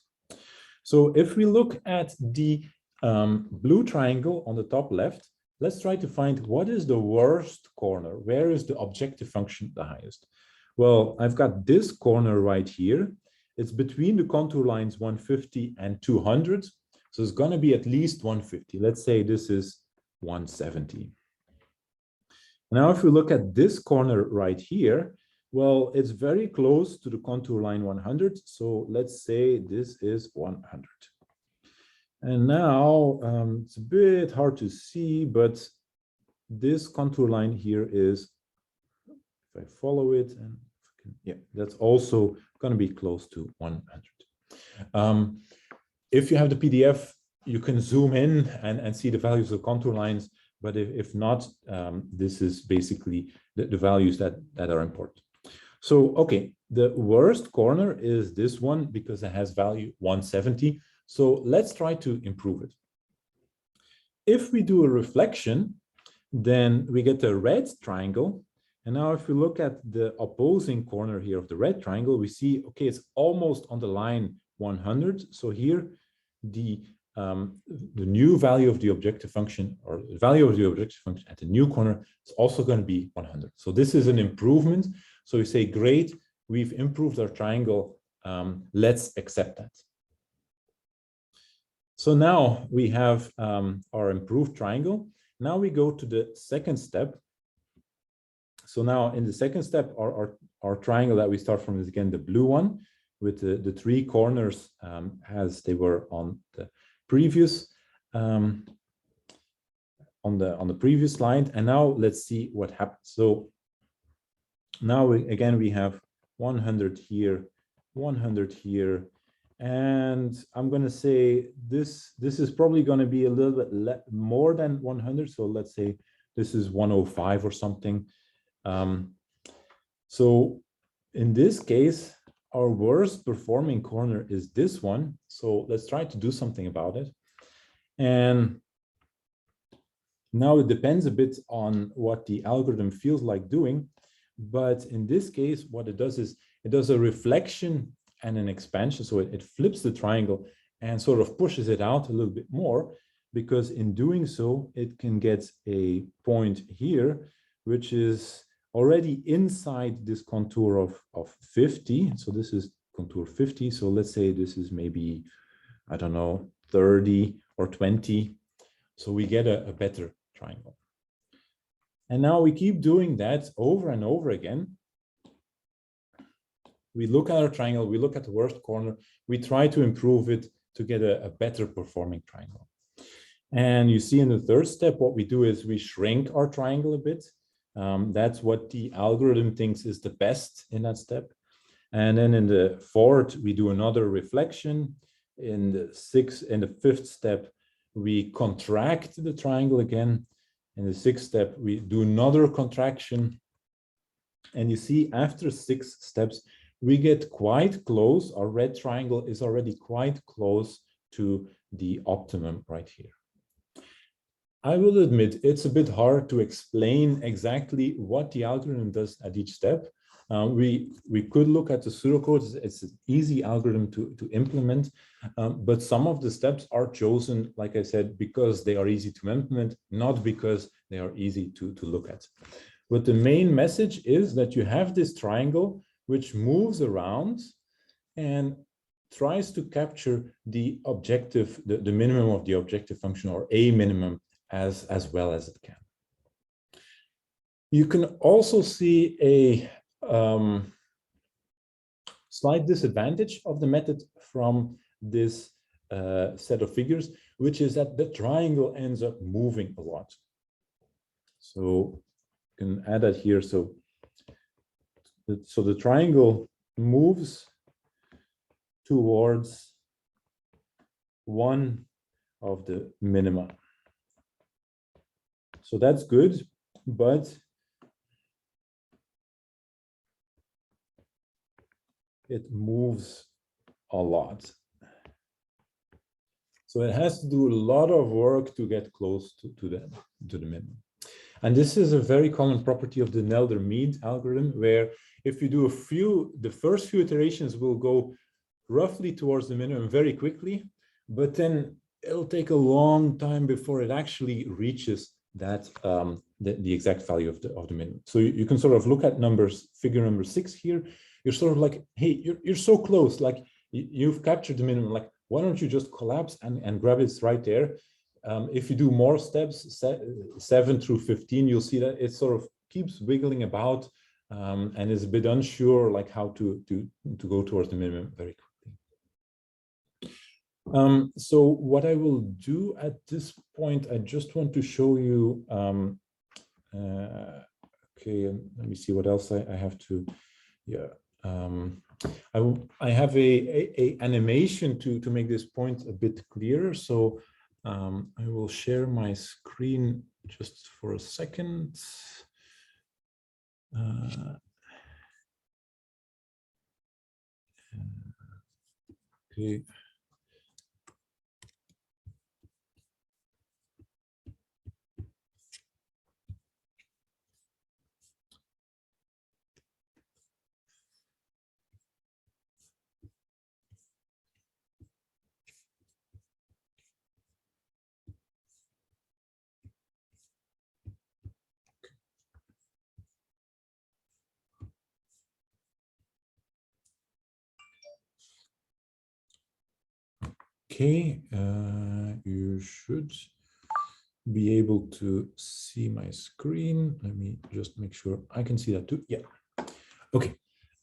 So if we look at the blue triangle on the top left, let's try to find what is the worst corner. Where is the objective function the highest? Well, I've got this corner right here. It's between the contour lines 150 and 200. So it's going to be at least 150. Let's say this is 170. Now, if we look at this corner right here, well, it's very close to the contour line 100. So let's say this is 100. And now it's a bit hard to see, but this contour line here is, if I follow it, and yeah, that's also going to be close to 100. If you have the PDF, you can zoom in and see the values of contour lines. But if not, this is basically the values that are important. So, okay, the worst corner is this one because it has value 170. So let's try to improve it. If we do a reflection, then we get a red triangle. And now if we look at the opposing corner here of the red triangle, we see, okay, it's almost on the line 100. So here, the new value of the objective function, or the value of the objective function at the new corner, is also going to be 100. So this is an improvement. So we say, great, we've improved our triangle. Let's accept that. So now we have our improved triangle. Now we go to the second step. So now in the second step, our triangle that we start from is again the blue one with the three corners as they were on the previous on the previous slide. And now let's see what happens. So now we have 100 here, 100 here, and I'm going to say this is probably going to be a little bit more than 100. So let's say this is 105 or something. So in this case, our worst performing corner is this one. So let's try to do something about it. And now it depends a bit on what the algorithm feels like doing. But in this case, what it does is it does a reflection and an expansion. So it flips the triangle and sort of pushes it out a little bit more, because in doing so, it can get a point here, which is already inside this contour of 50. So this is contour 50. So let's say this is maybe, I don't know, 30 or 20. So we get a better triangle. And now we keep doing that over and over again. We look at our triangle, we look at the worst corner, we try to improve it to get a better performing triangle. And you see in the third step, what we do is we shrink our triangle a bit. That's what the algorithm thinks is the best in that step. And then in the fourth, we do another reflection. In the fifth step, we contract the triangle again. In the sixth step, we do another contraction. And you see, after 6 steps, we get quite close. Our red triangle is already quite close to the optimum right here. I will admit it's a bit hard to explain exactly what the algorithm does at each step. We could look at the pseudocode. It's an easy algorithm to implement, but some of the steps are chosen, like I said, because they are easy to implement, not because they are easy to look at. But the main message is that you have this triangle which moves around and tries to capture the objective, the minimum of the objective function, or a minimum, as well as it can. You can also see a slight disadvantage of the method from this set of figures, which is that the triangle ends up moving a lot. So you can add that here. So the triangle moves towards one of the minima. So that's good, but it moves a lot. So it has to do a lot of work to get close to the minimum. And this is a very common property of the Nelder-Mead algorithm, where if you do the first few iterations will go roughly towards the minimum very quickly, but then it'll take a long time before it actually reaches that the exact value of the minimum. So you can sort of look at figure number 6 here. You're sort of like, hey, you're so close, like you've captured the minimum, like why don't you just collapse and grab it right there? If you do more steps, 7 through 15, you'll see that it sort of keeps wiggling about and is a bit unsure like how to go towards the minimum very quickly. So what I will do at this point, I just want to show you, okay, let me see what else I have to, yeah. I have a animation to make this point a bit clearer. So I will share my screen just for a second. Okay. Okay, you should be able to see my screen. Let me just make sure I can see that too. Yeah. Okay.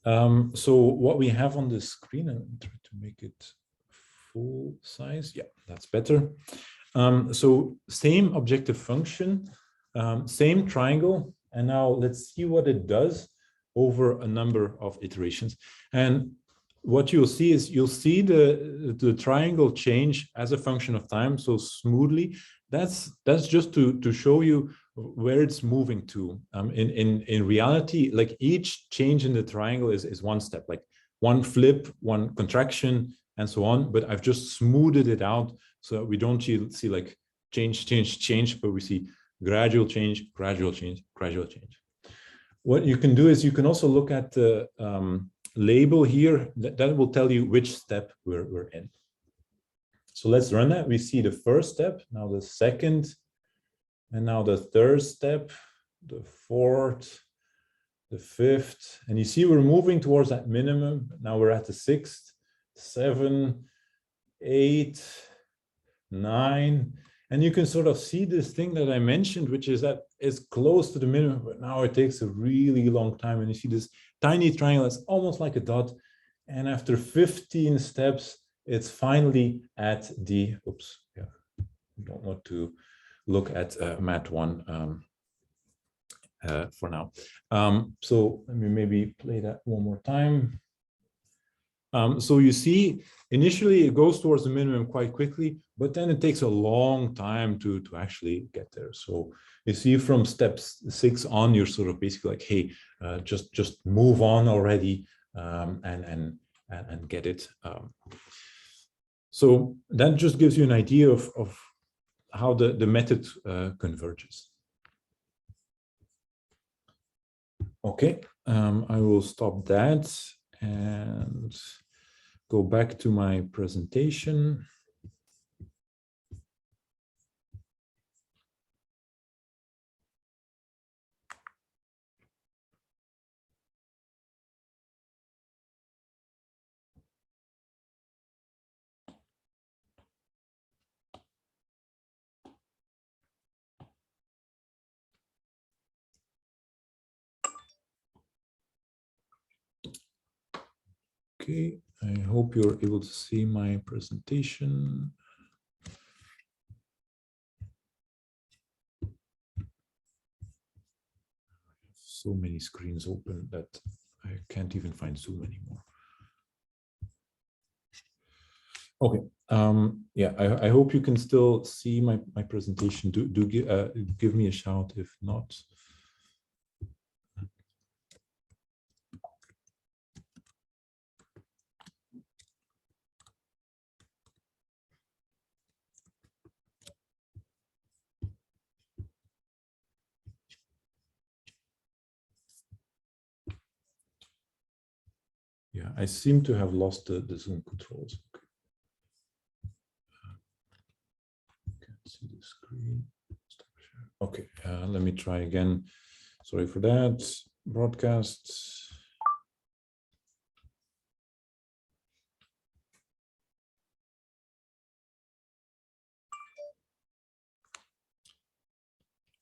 So what we have on the screen, and try to make it full size. Yeah, that's better. So same objective function, same triangle, and now let's see what it does over a number of iterations. And what you'll see is you'll see the triangle change as a function of time so smoothly. That's just to show you where it's moving to. In reality, like each change in the triangle is one step, like one flip, one contraction, and so on. But I've just smoothed it out so that we don't see like change, but we see gradual change, gradual change, gradual change. What you can do is you can also look at the label here that will tell you which step we're in. So let's run that. We see the first step, now the second, and now the third step, the fourth, the fifth, and you see we're moving towards that minimum. Now we're at the 6th, 7, 8, 9, and you can sort of see this thing that I mentioned, which is that it's close to the minimum, but now it takes a really long time. And you see this tiny triangle that's almost like a dot. And after 15 steps, it's finally at the, oops, yeah, we don't want to look at Mat 1 for now. So let me maybe play that one more time. So you see, initially it goes towards the minimum quite quickly, but then it takes a long time to actually get there. So you see from step 6 on, you're sort of basically like, hey, just move on already and get it. So that just gives you an idea of how the method converges. Okay, I will stop that and go back to my presentation. Okay, I hope you're able to see my presentation. So many screens open that I can't even find Zoom anymore. Okay, yeah, I hope you can still see my presentation. Do give me a shout if not. Yeah, I seem to have lost the Zoom controls. Okay. Can't see the screen. Stop share. Okay, let me try again. Sorry for that. Broadcast.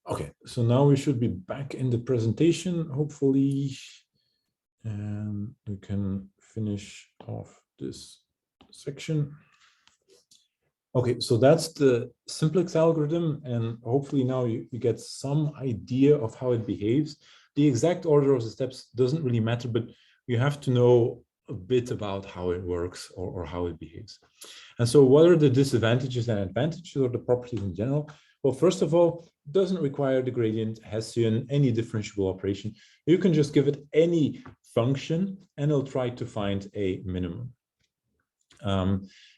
Okay, so now we should be back in the presentation, hopefully, and we can finish off this section. Okay, so that's the simplex algorithm, and hopefully now you get some idea of how it behaves. The exact order of the steps doesn't really matter, but you have to know a bit about how it works or how it behaves. And so what are the disadvantages and advantages of the properties in general? Well, first of all, it doesn't require the gradient, Hessian, any differentiable operation. You can just give it any function and it'll try to find a minimum.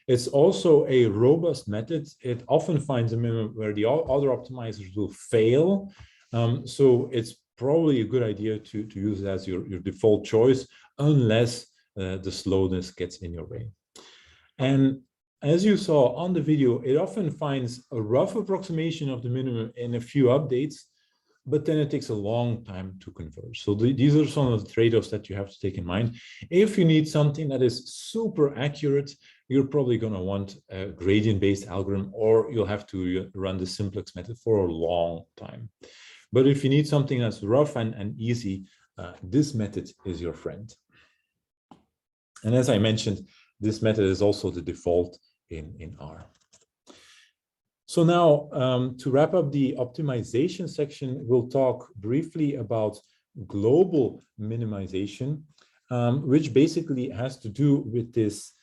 It's also a robust method. It often finds a minimum where the other optimizers will fail. So it's probably a good idea to use it as your default choice, unless the slowness gets in your way. And as you saw on the video, it often finds a rough approximation of the minimum in a few updates, but then it takes a long time to converge. So these are some of the trade-offs that you have to take in mind. If you need something that is super accurate, you're probably going to want a gradient-based algorithm, or you'll have to run the simplex method for a long time. But if you need something that's rough and easy, this method is your friend. And as I mentioned, this method is also the default in R. So now, to wrap up the optimization section, we'll talk briefly about global minimization, which basically has to do with this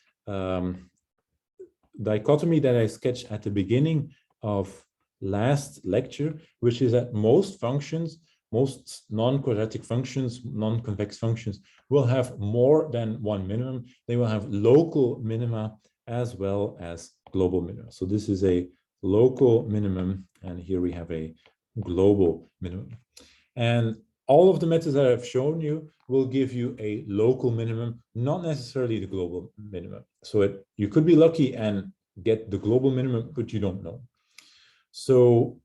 dichotomy that I sketched at the beginning of last lecture, which is that most functions, most non-quadratic functions, non-convex functions will have more than one minimum. They will have local minima as well as global minima. So this is a local minimum, and here we have a global minimum. And all of the methods that I've shown you will give you a local minimum, not necessarily the global minimum. So you could be lucky and get the global minimum, but you don't know. So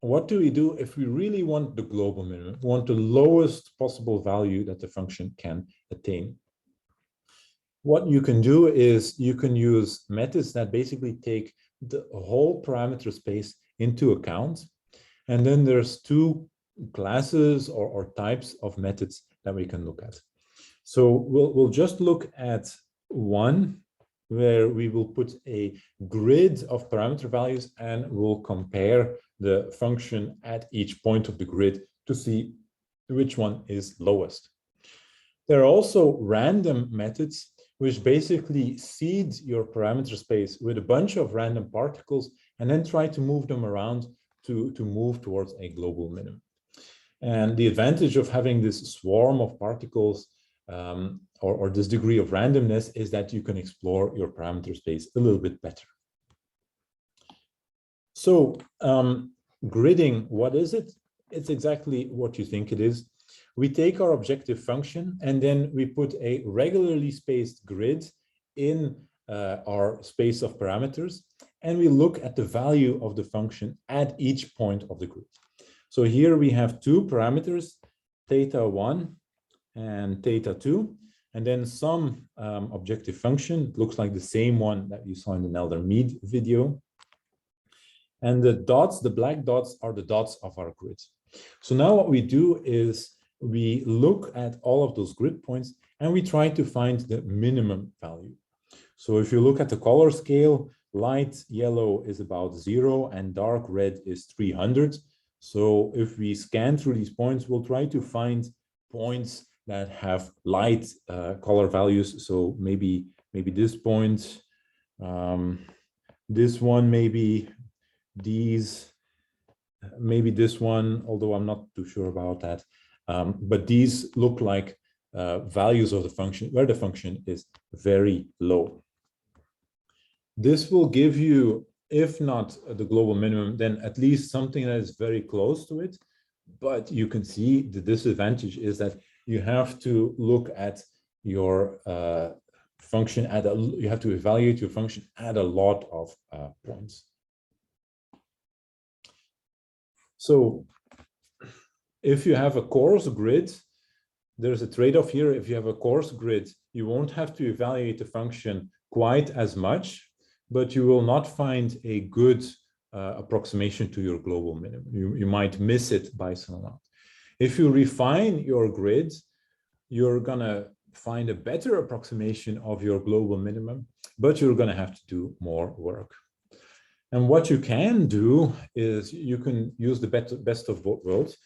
what do we do if we really want the global minimum? We want the lowest possible value that the function can attain. What you can do is you can use methods that basically take the whole parameter space into account. And then there's two classes or types of methods that we can look at. So we'll just look at one where we will put a grid of parameter values and we'll compare the function at each point of the grid to see which one is lowest. There are also random methods which basically seed your parameter space with a bunch of random particles and then try to move them around to move towards a global minimum. And the advantage of having this swarm of particles or this degree of randomness is that you can explore your parameter space a little bit better. So gridding, what is it? It's exactly what you think it is. We take our objective function and then we put a regularly spaced grid in our space of parameters, and we look at the value of the function at each point of the grid. So here we have two parameters, theta1 and theta2, and then some objective function. It looks like the same one that you saw in the Nelder-Mead video. And the dots, the black dots, are the dots of our grid. So now what we do is we look at all of those grid points and we try to find the minimum value. So if you look at the color scale, light yellow is about 0 and dark red is 300. So if we scan through these points, we'll try to find points that have light color values. So maybe this point, this one, maybe these, maybe this one, although I'm not too sure about that. But these look like values of the function where the function is very low. This will give you, if not the global minimum, then at least something that is very close to it. But you can see the disadvantage is that you have to look at your function at you have to evaluate your function at a lot of points. So if you have a coarse grid, there's a trade-off here. If you have a coarse grid, you won't have to evaluate the function quite as much, but you will not find a good approximation to your global minimum. You might miss it by some amount. If you refine your grid, you're gonna find a better approximation of your global minimum, but you're gonna have to do more work. And what you can do is you can use the best of both worlds.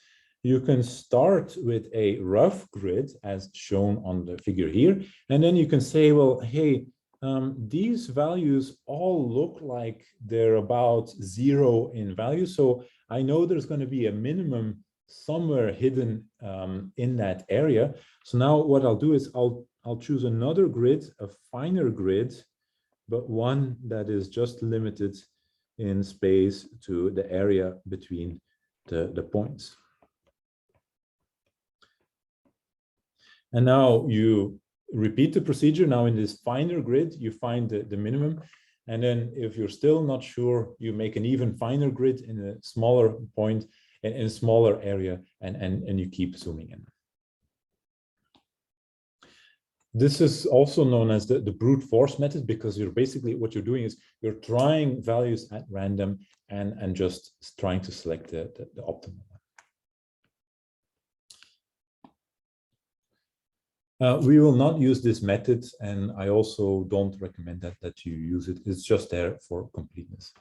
You can start with a rough grid as shown on the figure here. And then you can say, well, hey, these values all look like they're about 0 in value. So I know there's going to be a minimum somewhere hidden in that area. So now what I'll do is I'll choose another grid, a finer grid, but one that is just limited in space to the area between the points. And now you repeat the procedure. Now in this finer grid, you find the minimum. And then if you're still not sure, you make an even finer grid in a smaller point, in a smaller area, and you keep zooming in. This is also known as the brute force method, because you're basically, what you're doing is you're trying values at random and just trying to select the optimal. We will not use this method, and I also don't recommend that you use it. It's just there for completeness.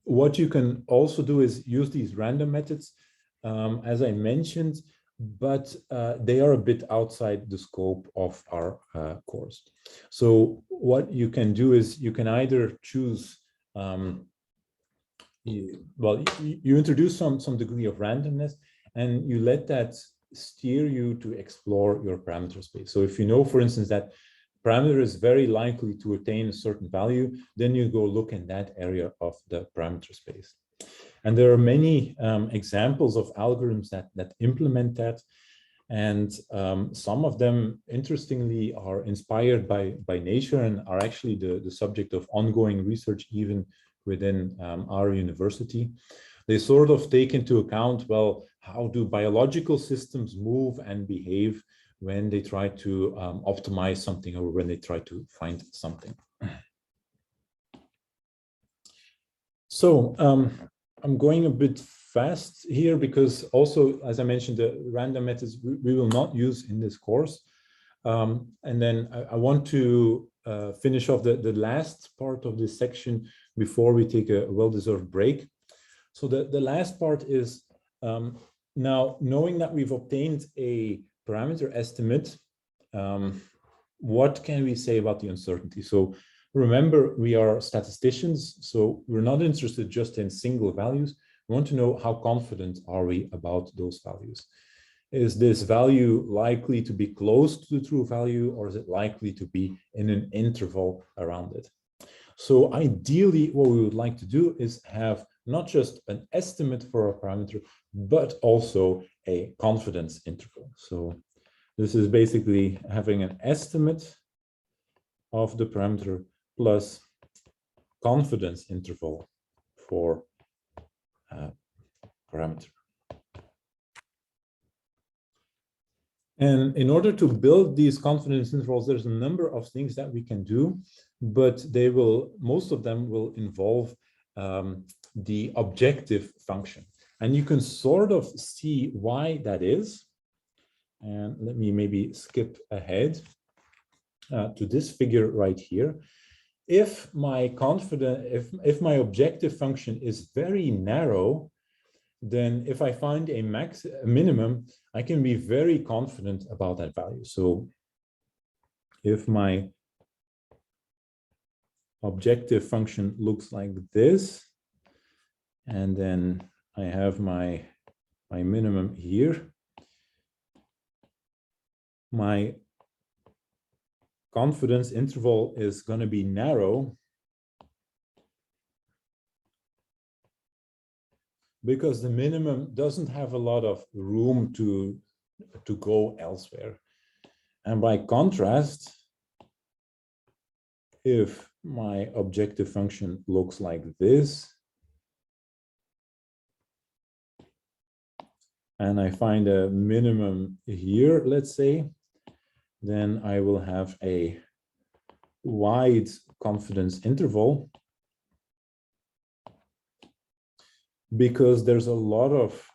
What you can also do is use these random methods, as I mentioned, but they are a bit outside the scope of our course. So what you can do is you can either choose, you introduce some degree of randomness, and you let that steer you to explore your parameter space. So if you know, for instance, that parameter is very likely to attain a certain value, then you go look in that area of the parameter space. And there are many examples of algorithms that implement that. And some of them, interestingly, are inspired by nature and are actually the subject of ongoing research even within our university. They sort of take into account, well, how do biological systems move and behave when they try to optimize something or when they try to find something. So I'm going a bit fast here because also, as I mentioned, the random methods we will not use in this course. And then I want to finish off the last part of this section before we take a well-deserved break. So the last part is now knowing that we've obtained a parameter estimate, what can we say about the uncertainty? So remember, we are statisticians, so we're not interested just in single values. We want to know how confident are we about those values. Is this value likely to be close to the true value, or is it likely to be in an interval around it? So ideally, what we would like to do is have not just an estimate for a parameter, but also a confidence interval. So this is basically having an estimate of the parameter plus confidence interval for parameter. And in order to build these confidence intervals, there's a number of things that we can do, but most of them will involve the objective function. And you can sort of see why that is. And let me maybe skip ahead to this figure right here. If my objective function is very narrow, then if I find a minimum, I can be very confident about that value. So if my objective function looks like this, and then I have my minimum here, my confidence interval is going to be narrow because the minimum doesn't have a lot of room to go elsewhere. And by contrast, if my objective function looks like this, and I find a minimum here, let's say, then I will have a wide confidence interval, because there's a lot of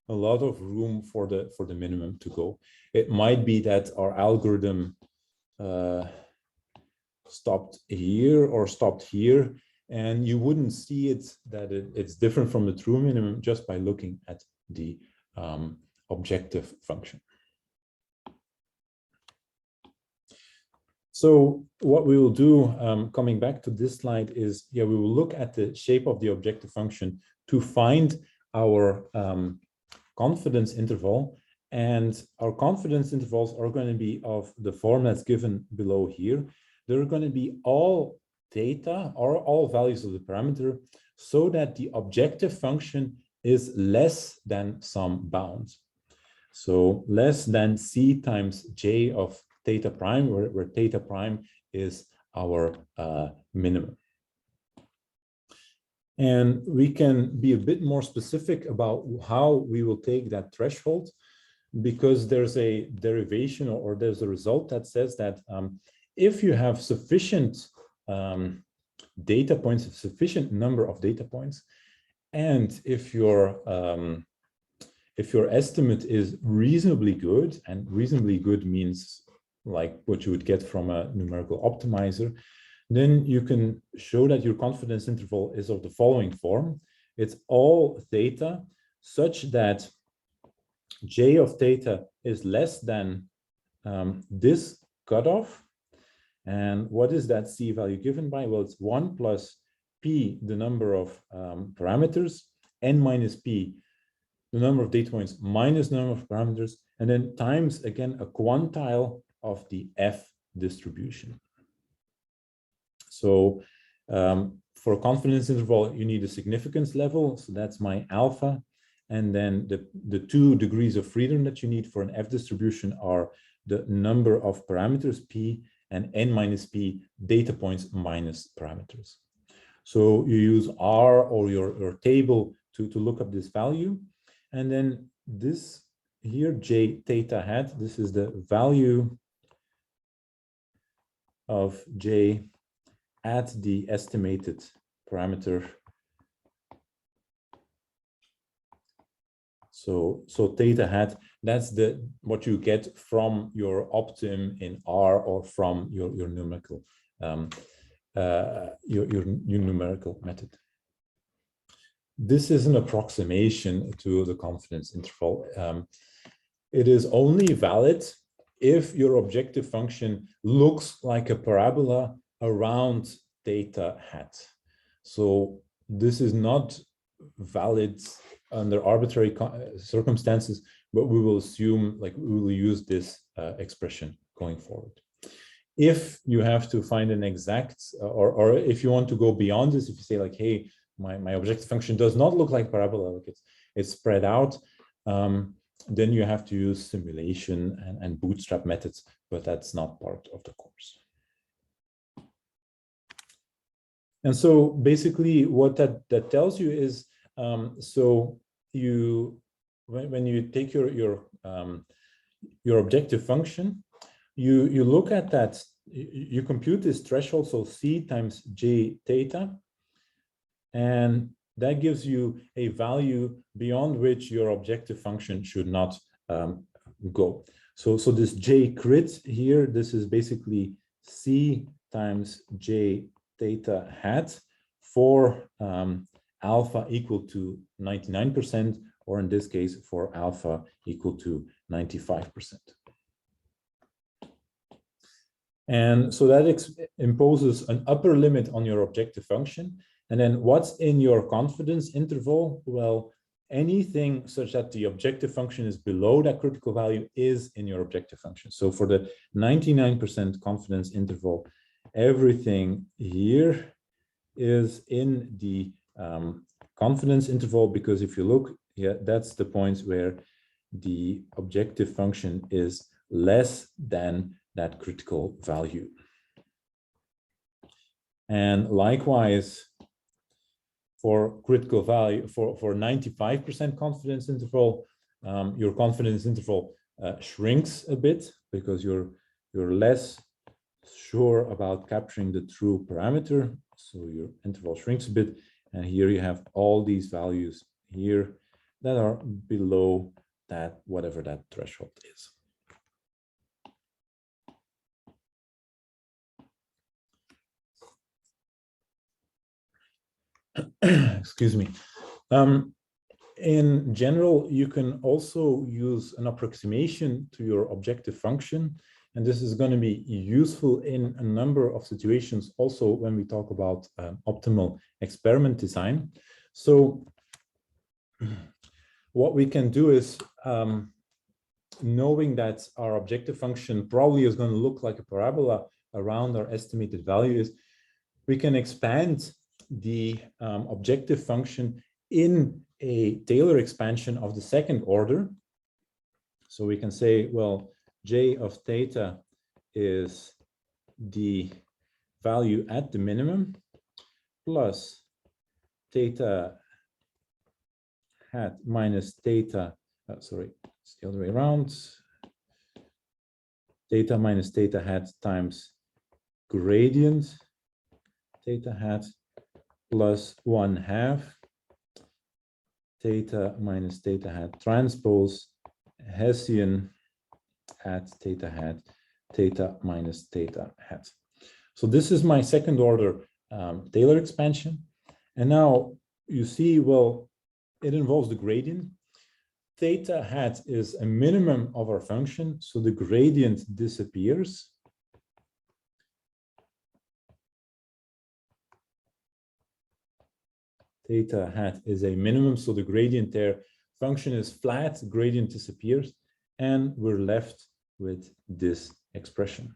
room for the minimum to go. It might be that our algorithm stopped here or stopped here, and you wouldn't see it that it's different from the true minimum just by looking at the objective function. So what we will do, coming back to this slide, is we will look at the shape of the objective function to find our confidence interval. And our confidence intervals are going to be of the form that's given below here. They're going to be all data or all values of the parameter, so that the objective function is less than some bound. So less than c times j of theta prime, where theta prime is our minimum. And we can be a bit more specific about how we will take that threshold, because there's a derivation or there's a result that says that if you have sufficient data points, a sufficient number of data points, and if your estimate is reasonably good, and reasonably good means like what you would get from a numerical optimizer, then you can show that your confidence interval is of the following form. It's all theta such that j of theta is less than this cutoff. And what is that c value given by? Well, it's 1 plus p, the number of parameters, n minus p, the number of data points minus the number of parameters, and then times, again, a quantile of the F distribution. So for a confidence interval, you need a significance level. So that's my alpha. And then the 2 degrees of freedom that you need for an F distribution are the number of parameters P and n minus P data points minus parameters. So you use R or your table to look up this value. And then this here, J theta hat, this is the value of J at the estimated parameter. So theta hat, that's what you get from your optim in R or from your numerical your numerical method. This is an approximation to the confidence interval. It is only valid if your objective function looks like a parabola around theta hat. So this is not valid under arbitrary circumstances, but we will assume, like, we will use this expression going forward. If you have to find an exact, or if you want to go beyond this, if you say like, hey, my objective function does not look like parabola, like it's spread out, then you have to use simulation and bootstrap methods, but that's not part of the course. And so basically what that tells you is, so when you take your objective function, you look at that, you compute this threshold, so c times j theta, and that gives you a value beyond which your objective function should not go. So this j crit here, this is basically c times j theta hat for alpha equal to 99%, or in this case for alpha equal to 95%. And so that imposes an upper limit on your objective function. And then what's in your confidence interval? Well, anything such that the objective function is below that critical value is in your objective function. So for the 99% confidence interval, everything here is in the confidence interval, because if you look, yeah, that's the points where the objective function is less than that critical value. And likewise, for critical value, for 95% confidence interval, your confidence interval shrinks a bit because you're less sure about capturing the true parameter. So your interval shrinks a bit. And here you have all these values here that are below that, whatever that threshold is. Excuse me. In general, you can also use an approximation to your objective function. And this is going to be useful in a number of situations also when we talk about optimal experiment design. So what we can do is, knowing that our objective function probably is going to look like a parabola around our estimated value, is we can expand the objective function in a Taylor expansion of the second order. So we can say, well, J of theta is the value at the minimum plus theta hat minus theta, sorry, it's the other way around. Theta minus theta hat times gradient theta hat plus 1/2 theta minus theta hat transpose Hessian at theta hat theta minus theta hat. So this is my second order Taylor expansion. And now you see, well, it involves the gradient. Theta hat is a minimum of our function, so the gradient disappears. Theta hat is a minimum, so the gradient there, function is flat, gradient disappears, and we're left with this expression.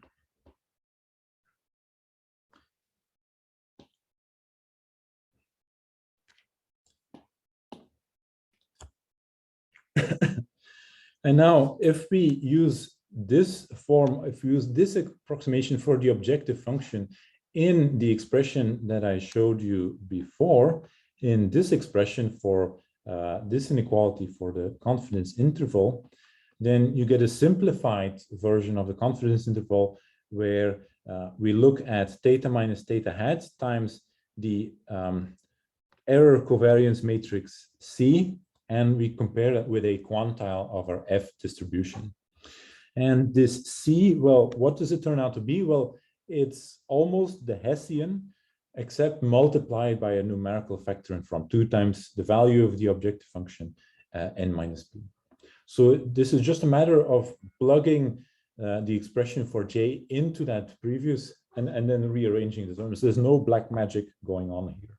And now if we use this form, if we use this approximation for the objective function in the expression that I showed you before, in this expression for this inequality for the confidence interval, then you get a simplified version of the confidence interval where we look at theta minus theta hat times the error covariance matrix C, and we compare it with a quantile of our F distribution. And this C, well, what does it turn out to be? Well, it's almost the Hessian, except multiplied by a numerical factor in front, 2 times the value of the objective function, n minus p. So this is just a matter of plugging the expression for J into that previous and then rearranging the terms. There's no black magic going on here.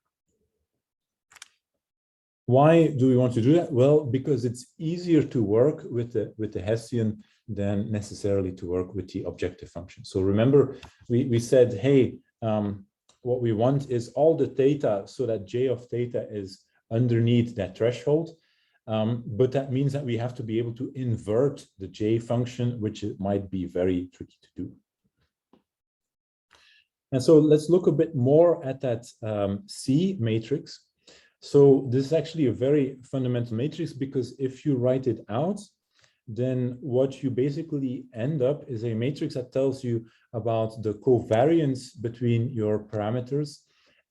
Why do we want to do that? Well, because it's easier to work with the Hessian than necessarily to work with the objective function. So remember, we said, hey, what we want is all the theta so that J of theta is underneath that threshold. But that means that we have to be able to invert the J function, which might be very tricky to do. And so let's look a bit more at that C matrix. So this is actually a very fundamental matrix, because if you write it out, then what you basically end up is a matrix that tells you about the covariance between your parameters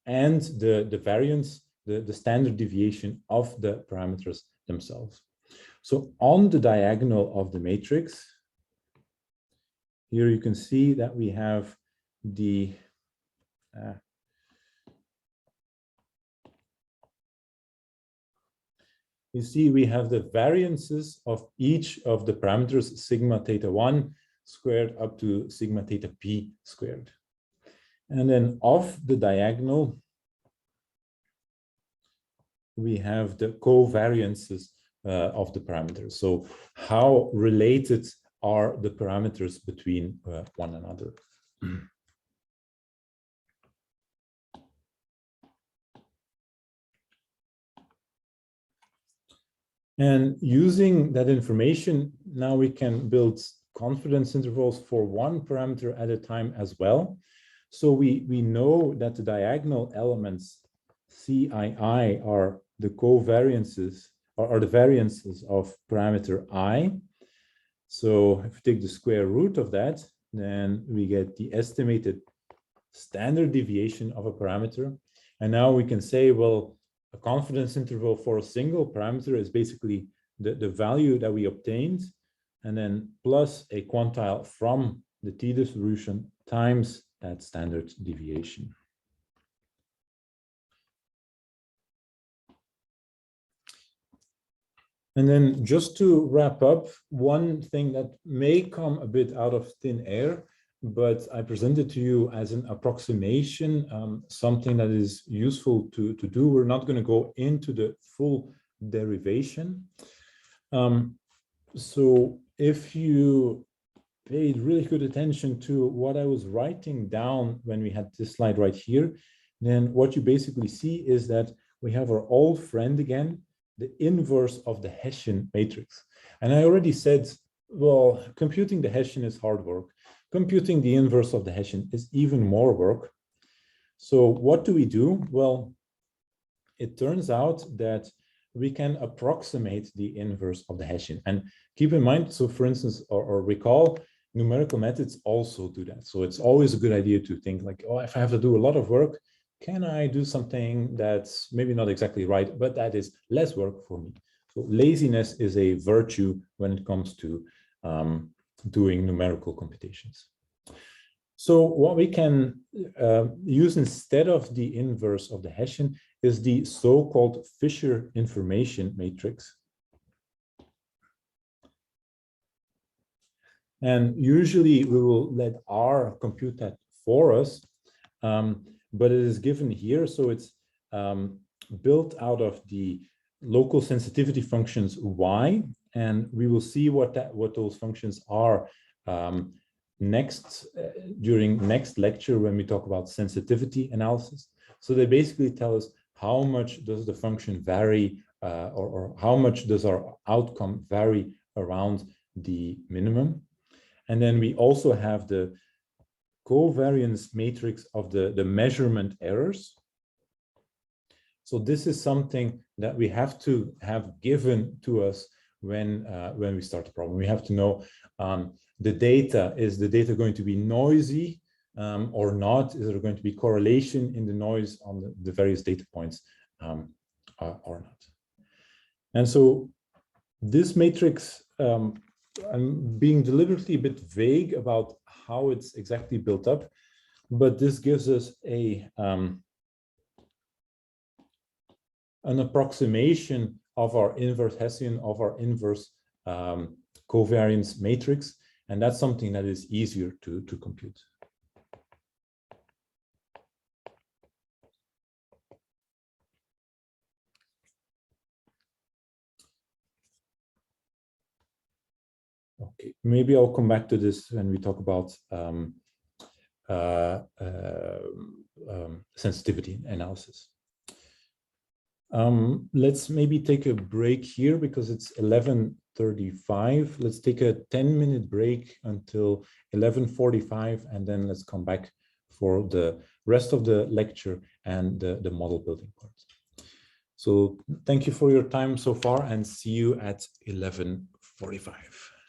and the variance, the standard deviation of the parameters themselves. So on the diagonal of the matrix, here you can see that we have the you see we have the variances of each of the parameters, sigma theta 1 squared up to sigma theta p squared. And then off the diagonal, we have the covariances of the parameters. So how related are the parameters between one another? And using that information, now we can build confidence intervals for one parameter at a time as well. So we know that the diagonal elements CII are the covariances or the variances of parameter I. So if we take the square root of that, then we get the estimated standard deviation of a parameter. And now we can say, well, a confidence interval for a single parameter is basically the value that we obtained, and then plus a quantile from the t-distribution times that standard deviation. And then just to wrap up, one thing that may come a bit out of thin air, but I presented to you as an approximation, something that is useful to do. We're not going to go into the full derivation. So if you paid really good attention to what I was writing down when we had this slide right here, then what you basically see is that we have our old friend again, the inverse of the Hessian matrix. And I already said, well, computing the Hessian is hard work. Computing the inverse of the Hessian is even more work. So what do we do? Well, it turns out that we can approximate the inverse of the Hessian. And keep in mind, so for instance, or recall, numerical methods also do that. So it's always a good idea to think like, oh, if I have to do a lot of work, can I do something that's maybe not exactly right, but that is less work for me? So laziness is a virtue when it comes to doing numerical computations. So what we can use instead of the inverse of the Hessian is the so-called Fisher information matrix. And usually we will let R compute that for us, but it is given here. So it's built out of the local sensitivity functions Y, and we will see what those functions are during next lecture when we talk about sensitivity analysis. So they basically tell us how much does the function vary or how much does our outcome vary around the minimum. And then we also have the covariance matrix of the measurement errors. So this is something that we have to have given to us when we start the problem. We have to know the data, is the data going to be noisy or not? Is there going to be correlation in the noise on the various data points or not? And so this matrix, I'm being deliberately a bit vague about how it's exactly built up, but this gives us an approximation of our inverse Hessian, of our inverse covariance matrix, and that's something that is easier to compute. Okay, maybe I'll come back to this when we talk about sensitivity analysis. Let's maybe take a break here because it's 11:35. Let's take a 10-minute break until 11:45, and then let's come back for the rest of the lecture and the model building part. So thank you for your time so far, and see you at 11:45.